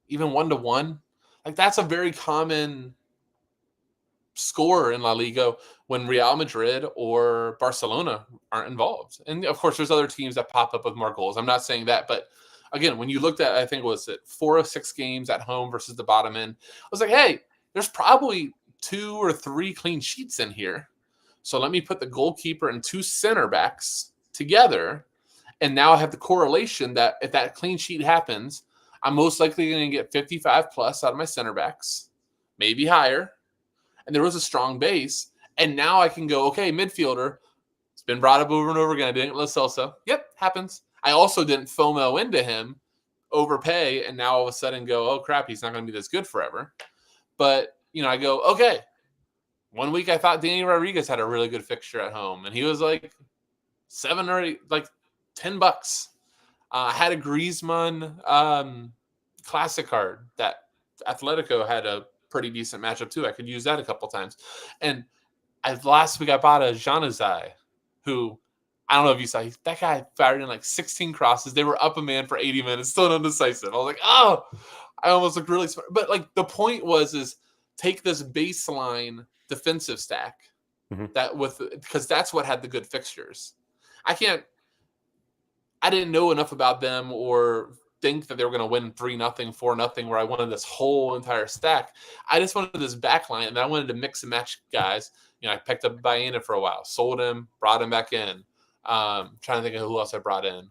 B: even 1-1, like that's a very common score in La Liga when Real Madrid or Barcelona aren't involved. And of course, there's other teams that pop up with more goals. I'm not saying that, but again, when you looked at, I think was it 4 of 6 games at home versus the bottom end, I was like, hey, there's probably 2 or 3 clean sheets in here. So let me put the goalkeeper and 2 center backs together. And now I have the correlation that if that clean sheet happens, I'm most likely going to get 55 plus out of my center backs, maybe higher. And there was a strong base. And now I can go, okay, midfielder. It's been brought up over and over again. I didn't Lo Celso. Yep, happens. I also didn't FOMO into him, overpay, and now all of a sudden go, oh, crap, he's not going to be this good forever. But, I go, okay. One week I thought Danny Rodriguez had a really good fixture at home, and he was like $7 or $8, like $10. I had a Griezmann classic card that Atletico had a pretty decent matchup too. I could use that a couple times. And last week I bought a Januzaj, who I don't know if you saw. That guy fired in like 16 crosses. They were up a man for 80 minutes, still undecisive. I was like, oh, I almost looked really smart. But like the point is take this baseline defensive stack because that's what had the good fixtures. I didn't know enough about them or think that they were going to win 3-0, 4-0, where I wanted this whole entire stack. I just wanted this backline, and I wanted to mix and match guys. I picked up Baena for a while, sold him, brought him back in. Trying to think of who else I brought in.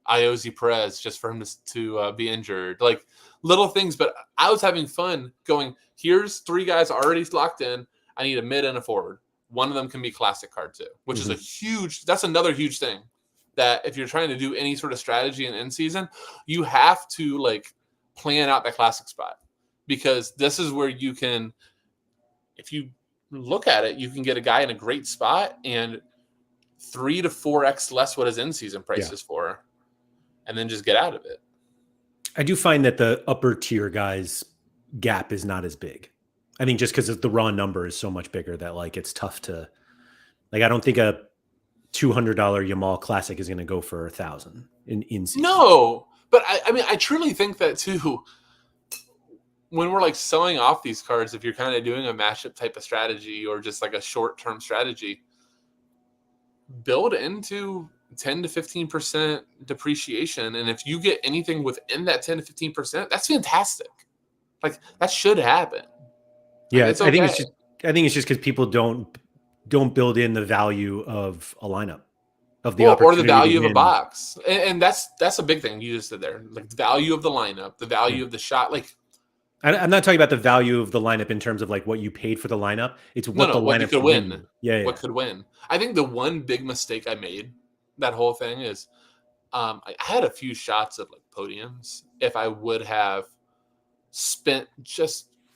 B: Iosi Perez, just for him to be injured. Like little things, but I was having fun going, here's 3 guys already locked in. I need a mid and a forward. One of them can be classic card too, which is that's another huge thing. That if you're trying to do any sort of strategy in end season, you have to like plan out that classic spot because this is where you can, if you look at it, you can get a guy in a great spot and 3 to 4x less what his in season price is for, and then just get out of it.
A: I do find that the upper tier guys gap is not as big. I think just because the raw number is so much bigger that like it's tough to like. I don't think a $200 Yamal Classic is going to go for 1,000 in season.
B: No, but I mean, I truly think that too. When we're like selling off these cards, if you're kind of doing a matchup type of strategy or just like a short-term strategy, build into 10 to 15% depreciation. And if you get anything within that 10 to 15%, that's fantastic. Like that should happen.
A: Yeah,
B: like, it's okay.
A: I think it's just because people don't build in the value of a lineup, of the
B: or the value of
A: win.
B: a box, and that's a big thing you just said there. Like the value of the lineup, the value of the shot. Like
A: I'm not talking about the value of the lineup in terms of like what you paid for the lineup. It's what the lineup
B: could win.
A: Yeah,
B: what could win. I think the one big mistake I made that whole thing is I had a few shots of like podiums. If I would have spent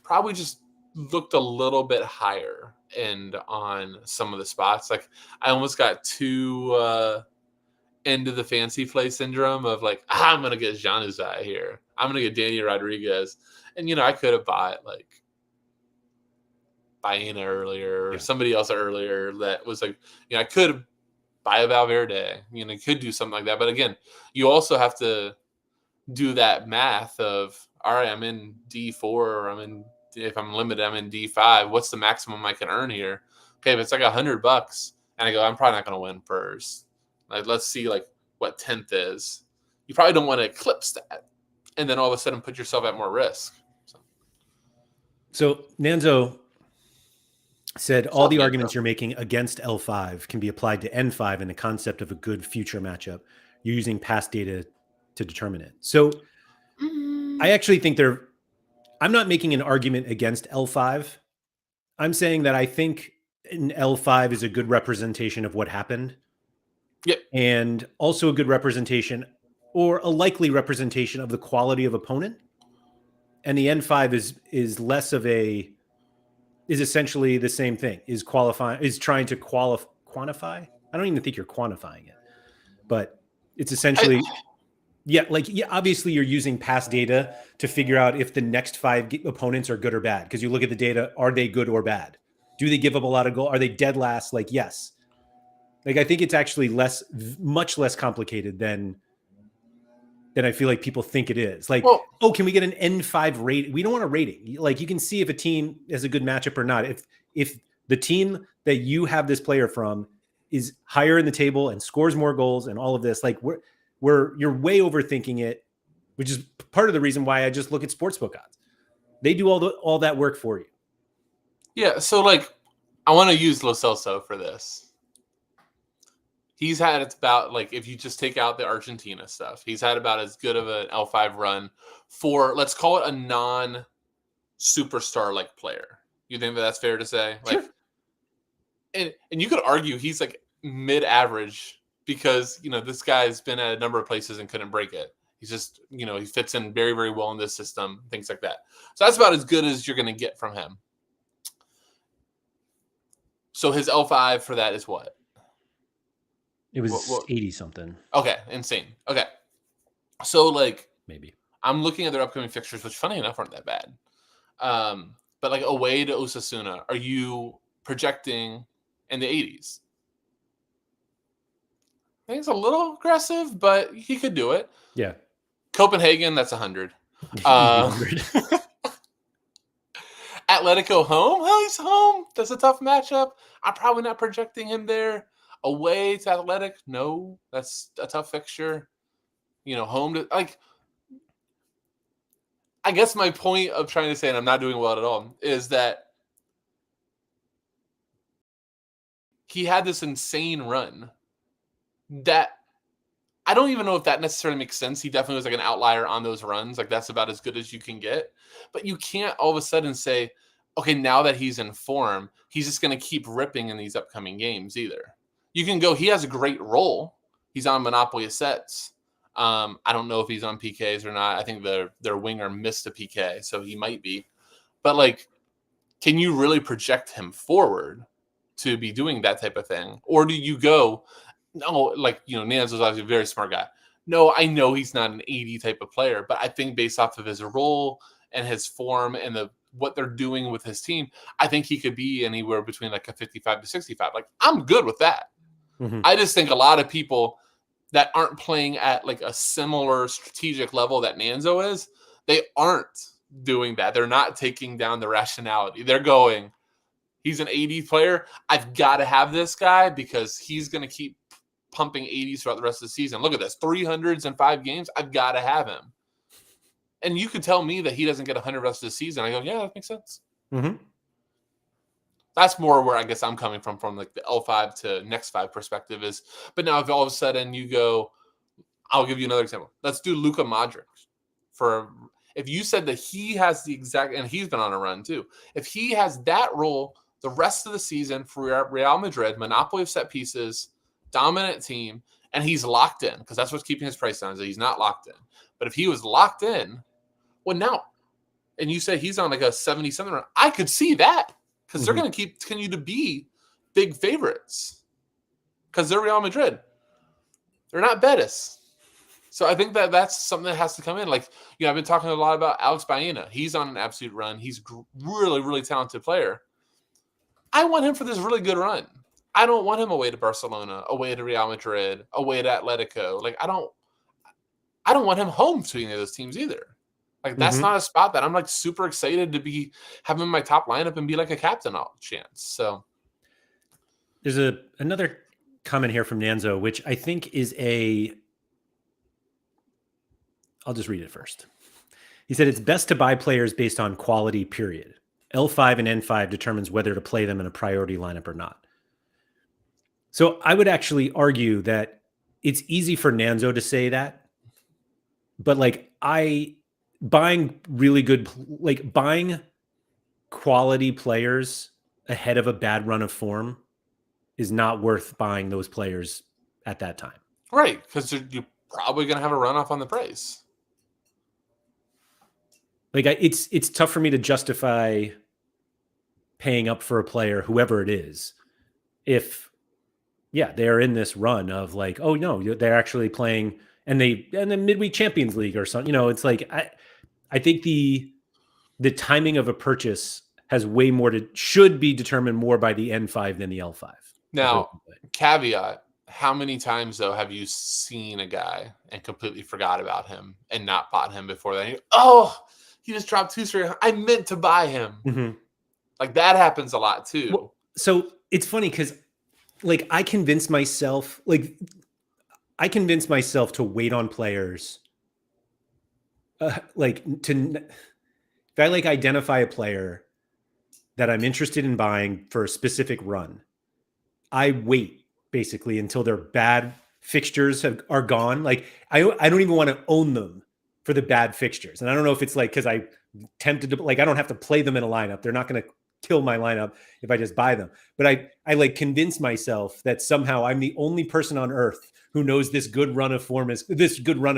B: probably just looked a little bit higher end on some of the spots. Like I almost got too into the fancy play syndrome of like, I'm going to get Januzaj here. I'm going to get Danny Rodriguez. And, I could have bought like Baena earlier or somebody else earlier that was like, I could buy a Valverde, could do something like that. But again, you also have to do that math of, all right, I'm in D4 or if I'm limited, I'm in D5. What's the maximum I can earn here? Okay, if it's like $100 and I go, I'm probably not going to win first. Like, let's see like what 10th is. You probably don't want to eclipse that. And then all of a sudden put yourself at more risk. So.
A: So Nanzo said all the
B: Nanzo.
A: arguments you're making against L5 can be applied to N5 in the concept of a good future matchup. You're using past data to determine it. So I actually think I'm not making an argument against L5. I'm saying that I think an L5 is a good representation of what happened.
B: Yep.
A: And also a good representation or a likely representation of the quality of opponent. And the N5 is essentially the same thing, is trying to quantify. I don't even think you're quantifying it, but it's essentially, obviously you're using past data to figure out if the next 5 opponents are good or bad. Because you look at the data, are they good or bad? Do they give up a lot of goals? Are they dead last? Like, yes. Like, I think it's actually much less complicated than I feel like people think it is. Like, can we get an N5 rating? We don't want a rating. Like, you can see if a team has a good matchup or not. If the team that you have this player from is higher in the table and scores more goals and all of this, like you're way overthinking it, which is part of the reason why I just look at sportsbook odds. They do all that work for you.
B: Yeah, so like I want to use Lo Celso for this. He's had about, like, if you just take out the Argentina stuff, he's had about as good of an L5 run for, let's call it, a non-superstar like player. You think that's fair to say?
A: Sure.
B: Like, and you could argue he's like mid-average because, this guy's been at a number of places and couldn't break it. He's just, he fits in very, very well in this system, things like that. So that's about as good as you're going to get from him. So his L5 for that is what?
A: It was 80 something.
B: Okay, insane. Okay. So, like,
A: maybe
B: I'm looking at their upcoming fixtures, which, funny enough, aren't that bad. But like away to Osasuna, are you projecting in the 80s? I think it's a little aggressive, but he could do it.
A: Yeah.
B: Copenhagen, that's 100. 100. Atletico home? Well, he's home. That's a tough matchup. I'm probably not projecting him there. Away to Athletic, no, that's a tough fixture. Home to, like, I guess my point of trying to say, and I'm not doing well at all, is that he had this insane run that I don't even know if that necessarily makes sense. He definitely was like an outlier on those runs. Like, that's about as good as you can get. But you can't all of a sudden say, okay, now that he's in form, he's just going to keep ripping in these upcoming games either. You can go, he has a great role. He's on Monopoly of Sets. I don't know if he's on PKs or not. I think their winger missed a PK, so he might be. But, like, can you really project him forward to be doing that type of thing? Or do you go, no, like, Nanzo's obviously a very smart guy. No, I know he's not an 80 type of player, but I think based off of his role and his form and what they're doing with his team, I think he could be anywhere between like a 55 to 65. Like, I'm good with that. Mm-hmm. I just think a lot of people that aren't playing at like a similar strategic level that Nanzo is, they aren't doing that. They're not taking down the rationality. They're going, he's an 80 player. I've got to have this guy because he's going to keep pumping 80s throughout the rest of the season. Look at this, 300s in 5 games. I've got to have him. And you could tell me that he doesn't get 100 rest of the season. I go, yeah, that makes sense. Mm-hmm. That's more where I guess I'm coming from like the L5 to next 5 perspective is. But now if all of a sudden you go, I'll give you another example. Let's do Luka Modric. If you said that he has the exact, and he's been on a run too. If he has that role the rest of the season for Real Madrid, monopoly of set pieces, dominant team, and he's locked in, because that's what's keeping his price down, is that he's not locked in. But if he was locked in, well, now, and you say he's on like a 70-something run, I could see that. Because they're going to continue to be big favorites. Because they're Real Madrid. They're not Betis. So I think that's something that has to come in. Like, I've been talking a lot about Alex Baena. He's on an absolute run. He's really, really talented player. I want him for this really good run. I don't want him away to Barcelona, away to Real Madrid, away to Atletico. Like, I don't want him home to any of those teams either. Like, that's not a spot that I'm like super excited to be having my top lineup and be like a captain all chance. So
A: there's another comment here from Nanzo, which I think is I'll just read it first. He said, it's best to buy players based on quality, period. L5 and N5 determines whether to play them in a priority lineup or not. So I would actually argue that it's easy for Nanzo to say that, but like buying really good, like buying quality players ahead of a bad run of form is not worth buying those players at that time.
B: Right, because you're probably going to have a runoff on the price.
A: Like it's tough for me to justify paying up for a player, whoever it is, if they're in this run of like, oh no, they're actually playing and the midweek Champions League or something. It's like I think the timing of a purchase has way more should be determined more by the N5 than the L5.
B: Now, caveat, how many times though have you seen a guy and completely forgot about him and not bought him before that? He just dropped 2 straight. I meant to buy him.
A: Mm-hmm.
B: Like that happens a lot too.
A: Well, so it's funny because like I convinced myself to wait on players. If I like identify a player that I'm interested in buying for a specific run, I wait basically until their bad fixtures are gone. Like I don't even want to own them for the bad fixtures. And I don't know if it's like because I tempted to like I don't have to play them in a lineup. They're not going to kill my lineup if I just buy them. But I like convince myself that somehow I'm the only person on earth who knows this good run of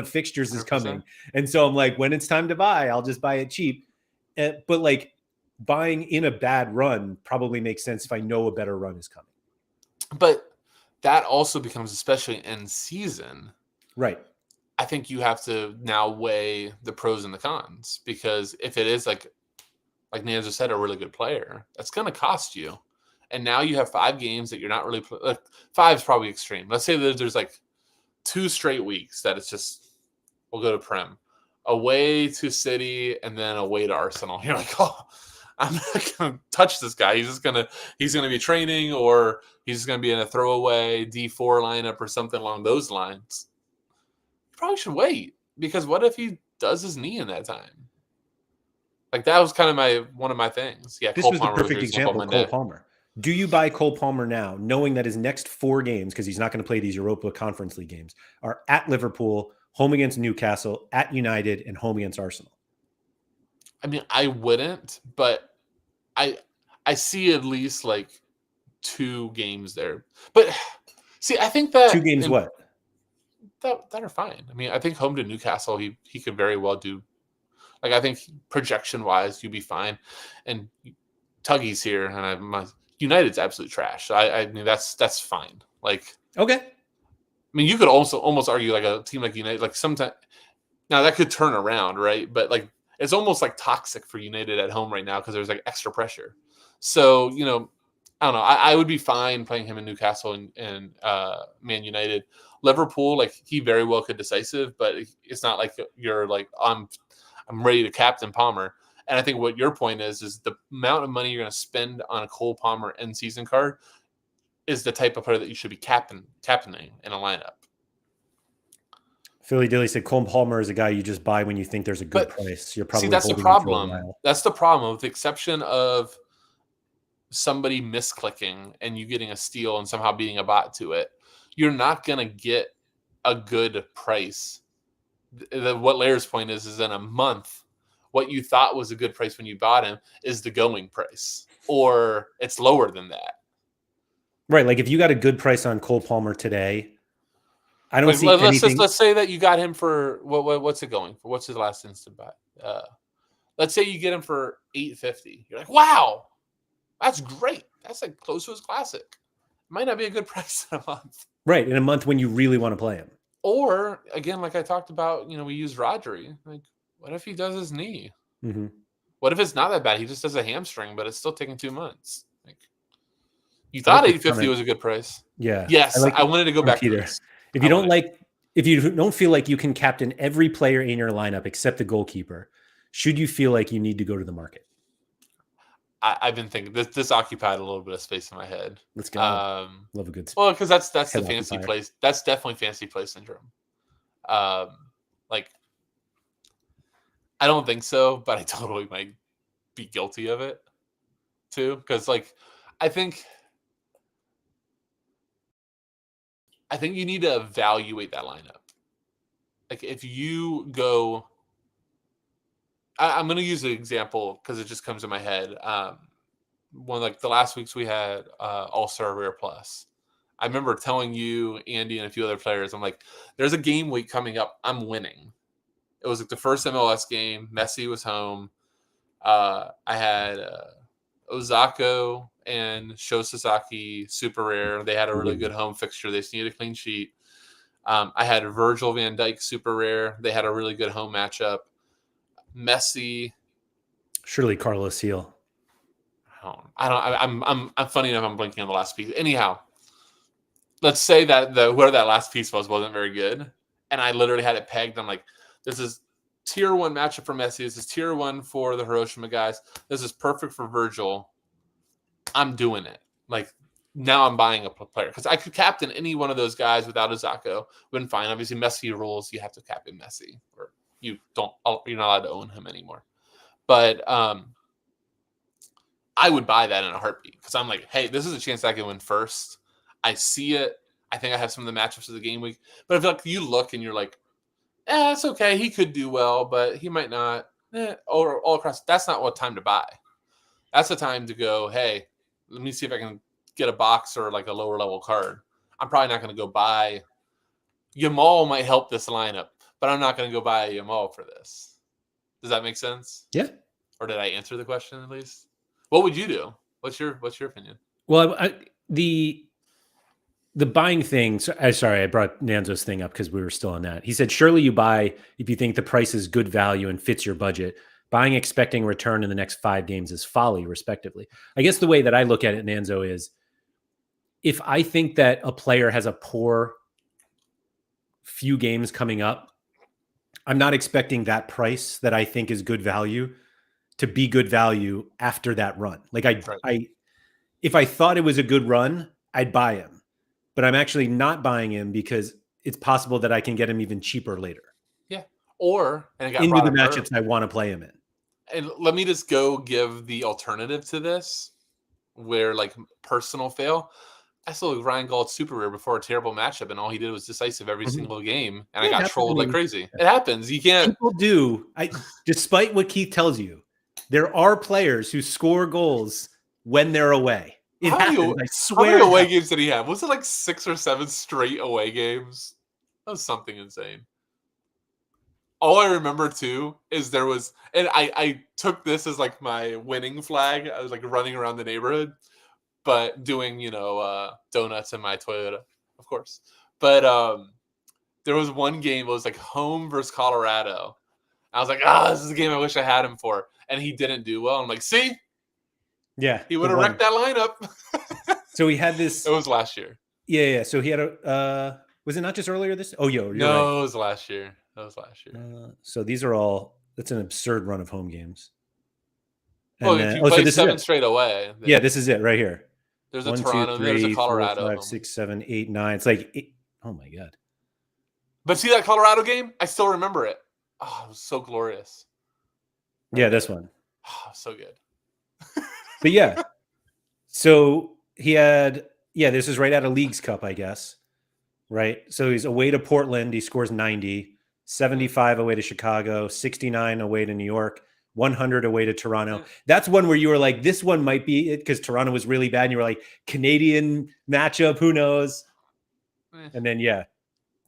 A: fixtures is
B: 100%.
A: coming. And so I'm like, when it's time to buy, I'll just buy it cheap. But like buying in a bad run probably makes sense if I know a better run is coming.
B: But that also becomes, especially in season,
A: right?
B: I think you have to now weigh the pros and the cons, because if it is like Nanzo said, a really good player, that's going to cost you. And now you have 5 games that you're not really 5 is probably extreme. Let's say that there's like 2 straight weeks that it's just, we'll go to Prem, away to City and then away to Arsenal. You're like, oh, I'm not going to touch this guy. He's going to be training, or he's going to be in a throwaway D4 lineup or something along those lines. You probably should wait, because what if he does his knee in that time? Like that was kind of one of my things. Yeah,
A: this
B: Cole
A: was
B: Palmer
A: the perfect example of Cole Palmer. Do you buy Cole Palmer now, knowing that his next 4 games, because he's not going to play these Europa Conference League games, are at Liverpool, home against Newcastle, at United, and home against Arsenal?
B: I mean, I wouldn't, but I see at least like 2 games there. But see, I think that
A: 2 games
B: that are fine. I mean, I think home to Newcastle, he could very well do. Like, I think projection wise, you'd be fine. And Tuggy's here, and United's absolute trash. I mean, that's fine. Like,
A: okay.
B: I mean, you could also almost argue like a team like United, like sometimes now that could turn around, right? But like it's almost like toxic for United at home right now because there's like extra pressure. So I don't know. I would be fine playing him in Newcastle and Man United. Liverpool, like he very well could decisive, but it's not like you're like I'm ready to captain Palmer. And I think what your point is the amount of money you're going to spend on a Cole Palmer end season card is the type of player that you should be captaining in a lineup.
A: Philly Dilly said Cole Palmer is a guy you just buy when you think there's a good price. You're probably
B: that's the problem. That's the problem, with the exception of somebody misclicking and you getting a steal and somehow beating a bot to it. You're not going to get a good price. What Laird's point is in a month, what you thought was a good price when you bought him is the going price, or it's lower than that.
A: Right. Like if you got a good price on Cole Palmer today, I don't see anything.
B: Let's say that you got him for what's it going for? What's his last instant buy? Let's say you get him for $850. You're like, wow, that's great. That's like close to his classic. Might not be a good price in a month.
A: Right. In a month when you really want to play him.
B: Or again, like I talked about, we use Rodri. Like, what if he does his knee?
A: Mm-hmm.
B: What if it's not that bad? He just does a hamstring, but it's still taking 2 months. Like, you thought $850 was a good price.
A: Yeah.
B: Yes, I wanted to go back to this.
A: If you don't feel like you can captain every player in your lineup except the goalkeeper, should you feel like you need to go to the market?
B: I've been thinking this occupied a little bit of space in my head.
A: Let's go. Love a good.
B: Well, because that's the fantasy place. That's definitely fantasy play syndrome. Like, I don't think so, but I totally might be guilty of it. too, because like I think you need to evaluate that lineup. Like if you go, I'm going to use an example because it just comes to my head. One like the last weeks we had All-Star Rare Plus. I remember telling you, Andy, and a few other players, I'm like, there's a game week coming up. I'm winning. It was like the first MLS game. Messi was home. I had Ozako and Sho Sasaki super rare. They had a really good home fixture. They just needed a clean sheet. I had Virgil van Dijk super rare. They had a really good home matchup. Messi.
A: Surely Carlos Heel.
B: I'm funny enough. I'm blinking on the last piece. Anyhow, let's say that whoever that last piece wasn't very good, and I literally had it pegged. I'm like, this is tier 1 matchup for Messi. This is tier 1 for the Hiroshima guys. This is perfect for Virgil. I'm doing it. Like now I'm buying a player because I could captain any one of those guys without Ozako. Been fine. Obviously, Messi rules. You have to captain Messi, or you're not allowed to own him anymore. But I would buy that in a heartbeat because I'm like, hey, this is a chance I can win first. I see it. I think I have some of the matchups of the game week. But if like you look and you're like, it's okay. He could do well, but he might not. Or all across. That's not what time to buy. That's the time to go, hey, let me see if I can get a box or like a lower level card. I'm probably not going to go buy. Yamal might help this lineup, but I'm not going to go buy a Yamal for this. Does that make sense?
A: Yeah.
B: Or did I answer the question at least? What would you do? What's your opinion?
A: Well, the buying thing. Sorry, I brought Nanzo's thing up because we were still on that. He said, surely you buy if you think the price is good value and fits your budget. Buying expecting return in the next 5 games is folly, respectively. I guess the way that I look at it, Nanzo, is if I think that a player has a poor few games coming up, I'm not expecting that price that I think is good value to be good value after that run. Like if I thought it was a good run, I'd buy him. But I'm actually not buying him because it's possible that I can get him even cheaper later.
B: Yeah. Or, and it got
A: into
B: brought
A: the
B: up
A: matchups I want to play him in.
B: And let me just go give the alternative to this, where like personal fail. I saw Ryan Gauld super rare before a terrible matchup, and all he did was decisive every single game, and I got trolled like crazy. It happens. You can't.
A: People do. Despite what Keith tells you, there are players who score goals when they're away. It happens. I swear.
B: How many away games did he have? Was it like 6 or 7 straight away games? That was something insane. All I remember too is there was, and I took this as like my winning flag. I was like running around the neighborhood, but doing donuts in my Toyota, of course. But there was one game. It was like home versus Colorado. I was like, this is a game I wish I had him for, and he didn't do well. I'm like, see,
A: yeah,
B: he would have wrecked that lineup.
A: So he had this.
B: It was last year.
A: Yeah. So he had a. Was it not just earlier this? Oh, you're
B: no,
A: right.
B: It was last year. That was last year.
A: So these are all. That's an absurd run of home games.
B: And if you play so 7 straight away.
A: Yeah, this is it right here.
B: There's a
A: 1,
B: Toronto.
A: 2, 3,
B: there's a Colorado.
A: 4, 5, 6, 7, 8, 9. It's like, oh my god.
B: But see that Colorado game? I still remember it. Oh, it was so glorious.
A: Yeah, this one.
B: Oh, so good.
A: But yeah. So he had, this is right out of Leagues Cup, I guess. Right. So he's away to Portland. He scores 90, 75 away to Chicago, 69 away to New York, 100 away to Toronto. That's one where you were like, this one might be it because Toronto was really bad. And you were like, Canadian matchup, who knows? And then,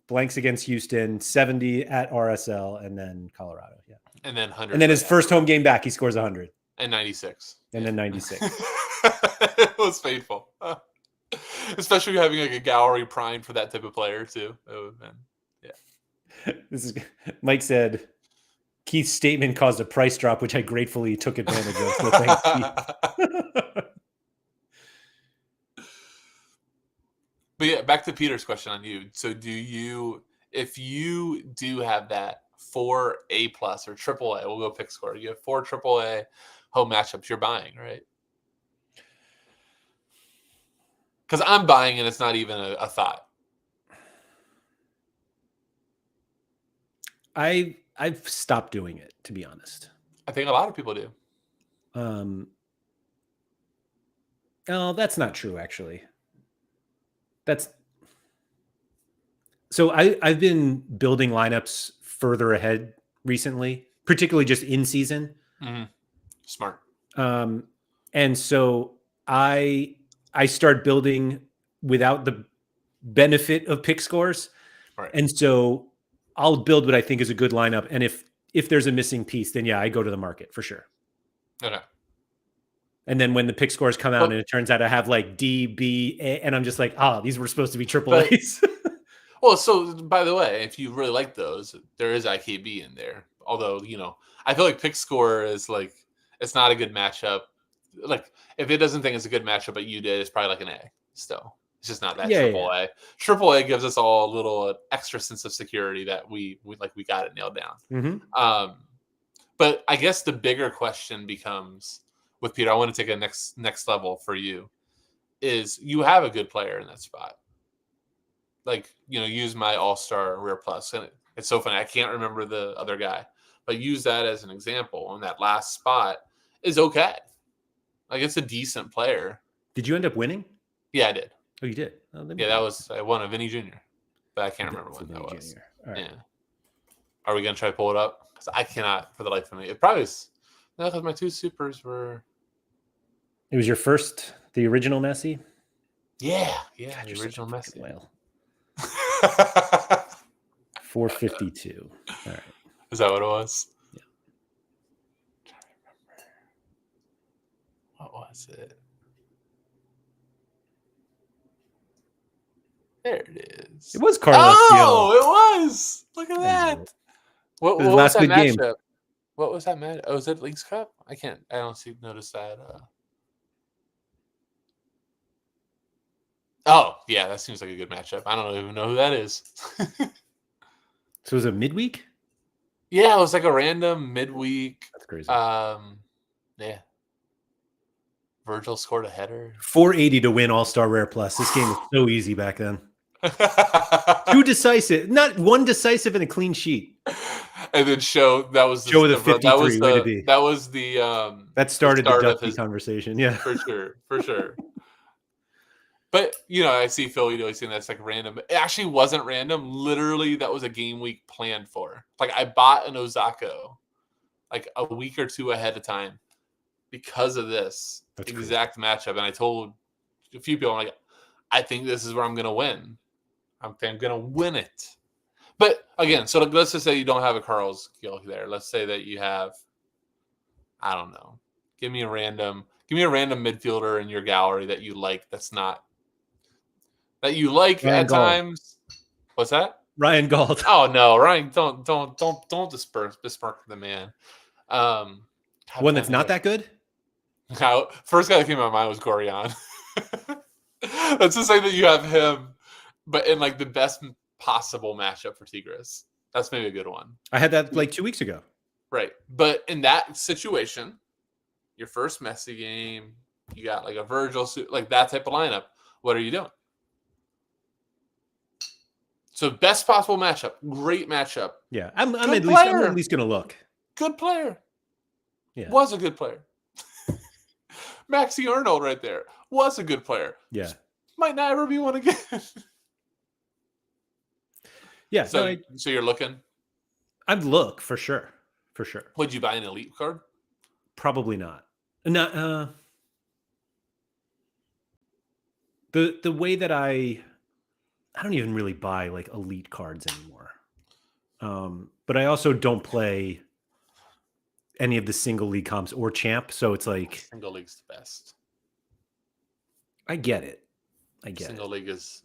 A: blanks against Houston, 70 at RSL, and then Colorado. Yeah.
B: And then 100.
A: And then his first home game back, he scores 100.
B: And 96.
A: And then 96.
B: It was painful. Especially having like a gallery prime for that type of player too.
A: This is Mike said Keith's statement caused a price drop, which I gratefully took advantage of. So thanks, Keith.
B: But yeah, back to Peter's question on you. So if you do have that 4 A+ or AAA, we'll go pick score. You have 4 AAA home matchups, you're buying, right? Because I'm buying and it's not even a thought.
A: I've stopped doing it, to be honest.
B: I think a lot of people do.
A: Oh, that's not true, actually. So I've been building lineups further ahead recently, particularly just in season.
B: Mm-hmm. Smart.
A: And so I start building without the benefit of pick scores.
B: Right.
A: And so I'll build what I think is a good lineup. And if there's a missing piece, then yeah, I go to the market for sure.
B: Okay.
A: And then when the pick scores come out and it turns out I have like D, B, A, and I'm just like, these were supposed to be triple A's.
B: Well, so by the way, if you really like those, there is IKB in there. Although, I feel like pick score is like, it's not a good matchup. Like, if it doesn't think it's a good matchup, but you did, it's probably like an A still. It's just not that triple A. Triple A gives us all a little extra sense of security that we got it nailed down.
A: Mm-hmm.
B: But I guess the bigger question becomes with Peter, I want to take a next level for you, is you have a good player in that spot. Like, use my all-star rare plus. And it's so funny. I can't remember the other guy, but use that as an example. And that last spot is okay. Like, it's a decent player.
A: Did you end up winning?
B: Yeah, I did.
A: Oh, you did?
B: I won a Vinny Jr., but I can't remember when that was. All right. Yeah. Are we going to try to pull it up? Because I cannot for the life of me. It probably is. No, because my two supers were.
A: It was your first, the original Messi?
B: Yeah.
A: God,
B: the original Messi.
A: Whale. 452. All right.
B: Is that what it was?
A: Yeah.
B: What was it? There it is.
A: It was Carlos.
B: It was. Look at that. What was that matchup? Game. What was that matchup? Oh, was it Leagues Cup? I don't notice that. Oh, yeah, that seems like a good matchup. I don't even know who that is.
A: So was it midweek?
B: Yeah, it was like a random midweek.
A: That's crazy.
B: Yeah. Virgil scored a header.
A: 480 to win All-Star Rare Plus. This game was so easy back then. 2 decisive. Not 1 decisive and a clean sheet.
B: And then that was
A: the 53.
B: That was the
A: that started the Dusty conversation. Yeah.
B: For sure. But, I see Phil, saying that's like random. It actually wasn't random. Literally, that was a game week planned for. Like, I bought an Ozako like a week or two ahead of time because of this exact matchup. And I told a few people, I'm like, I think this is where I'm going to win. I'm going to win it. But, again, so let's just say you don't have a Carl's Gill there. Let's say that you have, I don't know, give me a random midfielder in your gallery that you like that you like Ryan at Gauld. Times. What's that?
A: Ryan Gauld.
B: Oh no, Ryan! Don't besmirk the man.
A: One that's not that good.
B: First guy that came to my mind was Gorian. Let's just say that you have him, but in like the best possible matchup for Tigres. That's maybe a good one.
A: I had that like 2 weeks ago.
B: Right, but in that situation, your first Messi game, you got like a Virgil, like that type of lineup. What are you doing? So best possible matchup, great matchup.
A: Yeah, I'm at least going to look.
B: Good player.
A: Yeah,
B: was a good player. Maxi Arnold right there was a good player.
A: Yeah,
B: might not ever be one again.
A: Yeah.
B: So you're looking.
A: I'd look for sure.
B: Would you buy an elite card?
A: Probably not. No. The way that I don't even really buy like elite cards anymore. But I also don't play any of the single league comps or champ. So it's like
B: single league's the best.
A: I get it.
B: Single league is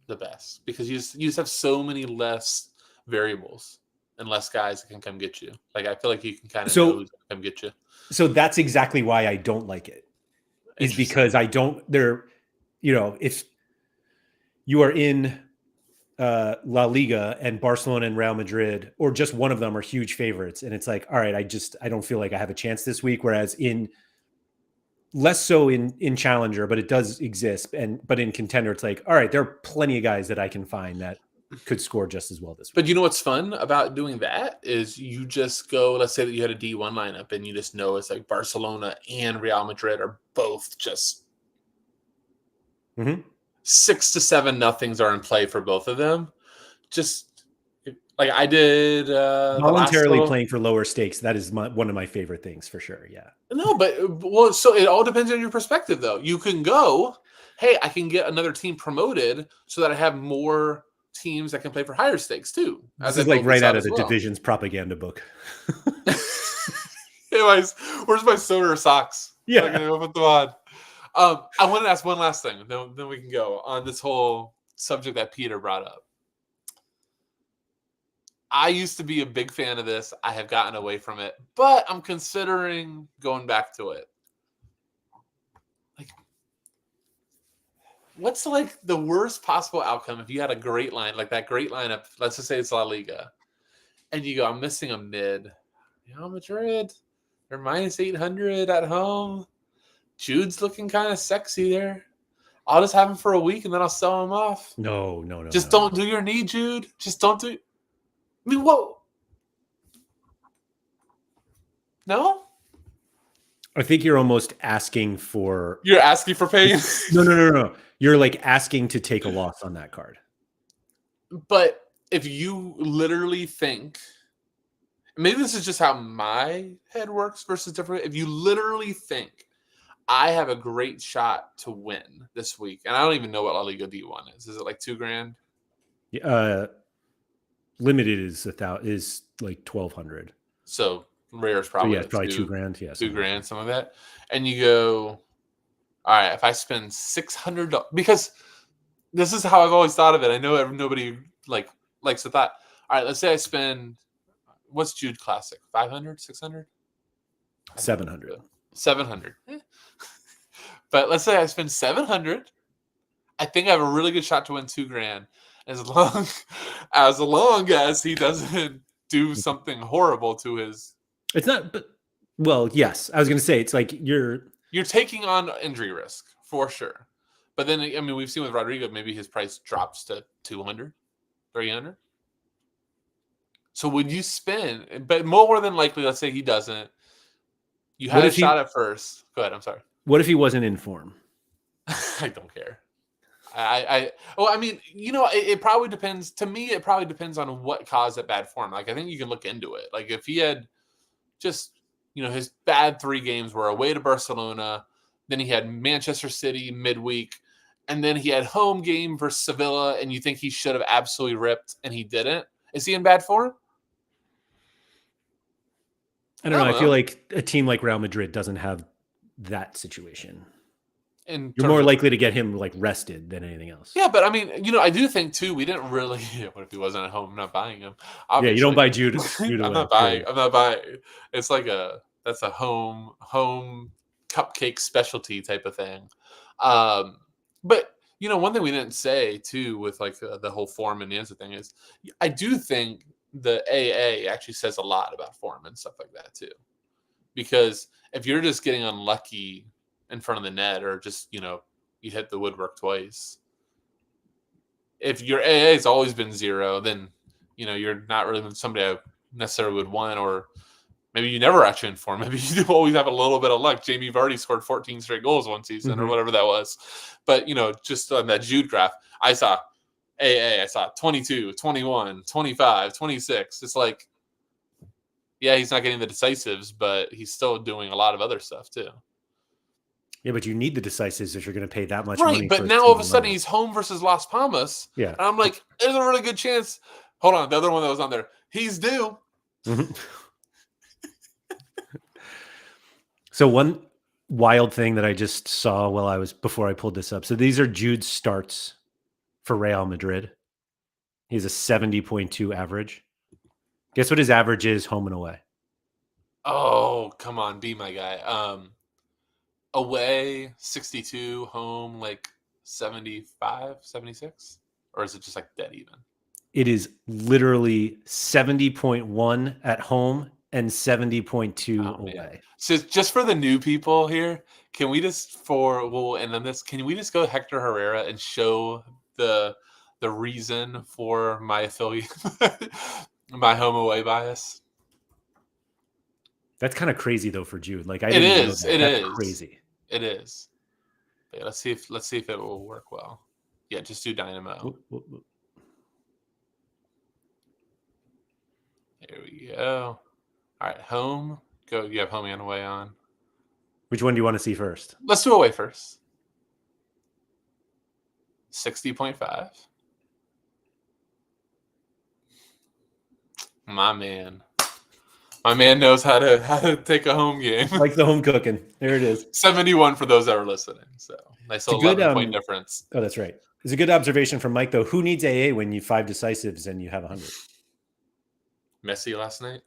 B: the best because you just have so many less variables and less guys that can come get you. Like I feel like you can kind of know who's going to come get you. So
A: that's exactly why I don't like it. Is because I don't. If you are in La Liga and Barcelona and Real Madrid, or just one of them are huge favorites, and it's like, all right, I don't feel like I have a chance this week. Whereas less so in Challenger, but it does exist, but in Contender, it's like, all right, there are plenty of guys that I can find that could score just as well this week.
B: But you know what's fun about doing that is you just go, let's say that you had a D1 lineup and you just know it's like Barcelona and Real Madrid are both just 6 to 7 nothings are in play for both of them. Just like I did
A: voluntarily playing for lower stakes. That is one of my favorite things for sure. Yeah.
B: No, but so it all depends on your perspective, though. You can go, hey, I can get another team promoted so that I have more teams that can play for higher stakes too.
A: This is like right out of the division's propaganda book.
B: Anyways, where's my Sorare socks?
A: Yeah.
B: I'm gonna put them on. I want to ask one last thing, then we can go on this whole subject that Peter brought up. I used to be a big fan of this. I have gotten away from it, but I'm considering going back to it. Like, what's like the worst possible outcome if you had a great line, like that great lineup? Let's just say it's La Liga, and you go, I'm missing a mid. Real Madrid, they're minus 800 at home. Jude's looking kind of sexy there. I'll just have him for a week and then I'll sell him off.
A: No.
B: Just don't do your knee, Jude. Just don't do. I mean, what? No?
A: I think you're almost asking for...
B: You're asking for pain?
A: No. You're like asking to take a loss on that card.
B: But if you literally think... Maybe this is just how my head works versus different. If you literally think I have a great shot to win this week, and I don't even know what La Liga D1 is. Is it like $2,000?
A: Limited is like 1,200.
B: So rare is probably
A: probably $2,000. Yeah,
B: $2,000, something like that. And you go, all right, if I spend $600, because this is how I've always thought of it. I know nobody likes the thought. All right, let's say I spend, what's Jude Classic? 500, 600,
A: 700.
B: 700. But let's say I spend 700. I think I have a really good shot to win $2,000. As long as he doesn't do something horrible to his...
A: It's not, but well, yes. I was going to say, it's like you're
B: taking on injury risk for sure. But then, I mean, we've seen with Rodrigo, maybe his price drops to 200, 300. So would you spend, but more than likely, let's say he doesn't, you had a shot at first. Go ahead. I'm sorry.
A: What if he wasn't in form?
B: I don't care. I mean, it probably depends. To me, it probably depends on what caused that bad form. Like, I think you can look into it. Like, if he had just, his bad 3 games were away to Barcelona, then he had Manchester City midweek, and then he had home game versus Sevilla, and you think he should have absolutely ripped, and he didn't. Is he in bad form?
A: I don't know. I feel like a team like Real Madrid doesn't have that situation. And you're more likely to get him like rested than anything else.
B: Yeah, but I mean, I do think too, we didn't really. What if he wasn't at home? I'm not buying him. Obviously.
A: Yeah, you don't buy Jude.
B: I'm not buying. It's like that's a home cupcake specialty type of thing. But one thing we didn't say too with like the whole form and the answer thing is, I do think the AA actually says a lot about form and stuff like that too, because if you're just getting unlucky in front of the net, or just, you hit the woodwork twice. If your AA has always been 0, then, you're not really somebody I necessarily would want, or maybe you never actually inform. Maybe you do always have a little bit of luck. Jamie Vardy scored 14 straight goals one season or whatever that was. But, just on that Jude graph, I saw AA, I saw 22, 21, 25, 26. It's like, yeah, he's not getting the decisives, but he's still doing a lot of other stuff too.
A: Yeah, but you need the decisives if you're going to pay that much
B: money.
A: Right,
B: but now all of a sudden he's home versus Las Palmas.
A: Yeah.
B: And I'm like, there's a really good chance. Hold on, the other one that was on there, he's due.
A: So one wild thing that I just saw before I pulled this up. So these are Jude's starts for Real Madrid. He has a 70.2 average. Guess what his average is home and away?
B: Oh, come on, be my guy. Away 62, home like 75, 76, or is it just like dead even?
A: It is literally 70.1 at home and 70.2 away.
B: Man. So just for the new people here, can we just can we just go Hector Herrera and show the the reason for my affiliate, my home away bias.
A: That's kind of crazy though for Jude. Like I
B: It
A: didn't know
B: is.
A: that.
B: It
A: That's
B: is
A: crazy.
B: It is. But yeah, let's see if it will work well. Yeah, just do Dynamo. There we go. All right, home. Go. You have home and away on.
A: Which one do you want to see first?
B: Let's do away first. 60.5. My man knows how to take a home game.
A: Like the home cooking. There it is.
B: 71 for those that are listening. So nice little 11-point difference.
A: Oh, that's right. It's a good observation from Mike, though. Who needs AA when you 5 decisives and you have 100?
B: Messi last night.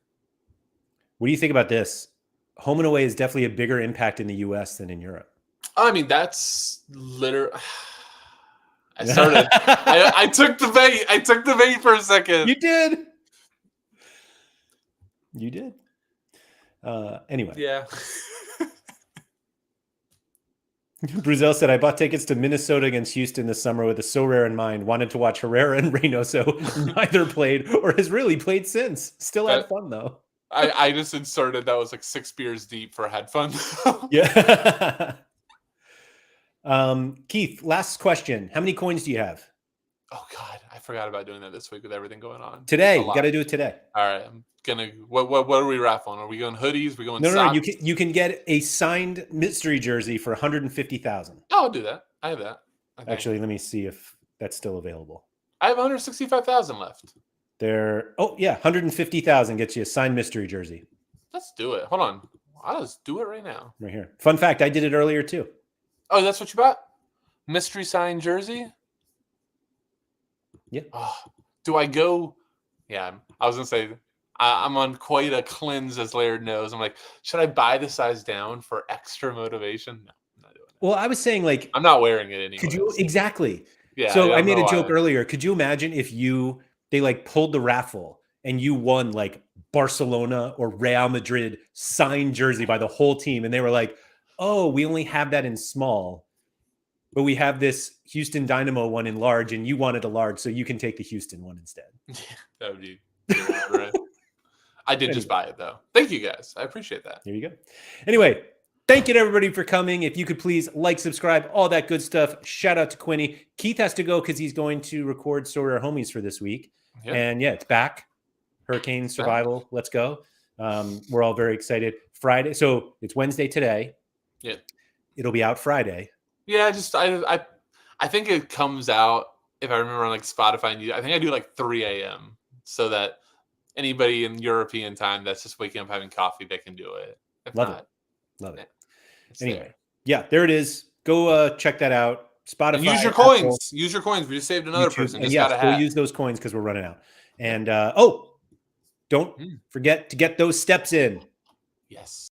A: What do you think about this? Home and away is definitely a bigger impact in the U.S. than in Europe.
B: I mean, that's literally. I started. I took the bait. I took the bait for a second.
A: You did. You did. Anyway.
B: Yeah.
A: Bruzel said, I bought tickets to Minnesota against Houston this summer with a Sorare in mind. Wanted to watch Herrera and Reynoso. Neither played or has really played since. Still had fun, though.
B: I just inserted that was like 6 beers deep for had fun.
A: Yeah. Keith, last question. How many coins do you have?
B: Oh, God. I forgot about doing that this week with everything going on.
A: Today. You got to do it today.
B: All right. I'm gonna. What are we raffling? Are we going hoodies? We going socks?
A: No. You can get a signed mystery jersey for 150,000.
B: Oh, I'll do that. I have that.
A: Actually, let me see if that's still available.
B: I have 165,000 left.
A: Oh yeah, 150,000 gets you a signed mystery jersey.
B: Let's do it. Hold on. I'll just do it right now.
A: Right here. Fun fact, I did it earlier too.
B: Oh, that's what you bought? Mystery signed jersey?
A: Yeah.
B: Oh, do I go? Yeah, I was gonna say I'm on quite a cleanse, as Laird knows. I'm like, should I buy the size down for extra motivation? No, I'm not doing it.
A: Well, I was saying like
B: I'm not wearing it anymore.
A: Could you exactly?
B: Yeah.
A: So I made a joke earlier. Could you imagine if they like pulled the raffle and you won like Barcelona or Real Madrid signed jersey by the whole team, and they were like, "Oh, we only have that in small, but we have this Houston Dynamo one in large, and you wanted a large, so you can take the Houston one instead."
B: That would be right. I did just buy it though. Thank you guys. I appreciate that.
A: There you go. Anyway, thank you to everybody for coming. If you could please like, subscribe, all that good stuff. Shout out to Quinny. Keith has to go because he's going to record Sorare Homies for this week. Yeah. And yeah, it's back. Hurricane survival. Let's go. We're all very excited. Friday. So it's Wednesday today.
B: Yeah.
A: It'll be out Friday.
B: Yeah, I think it comes out, if I remember on like Spotify and I think I do like 3 a.m. so that anybody in European time that's just waking up having coffee, they can do it. If
A: Love
B: not,
A: it. Love it.
B: Anyway.
A: There. Yeah, there it is. Go check that out. Spotify.
B: And use your coins. Apple. Use your coins. We just saved another
A: YouTube.
B: person.
A: And yes, go use those coins because we're running out. And don't forget to get those steps in.
B: Yes.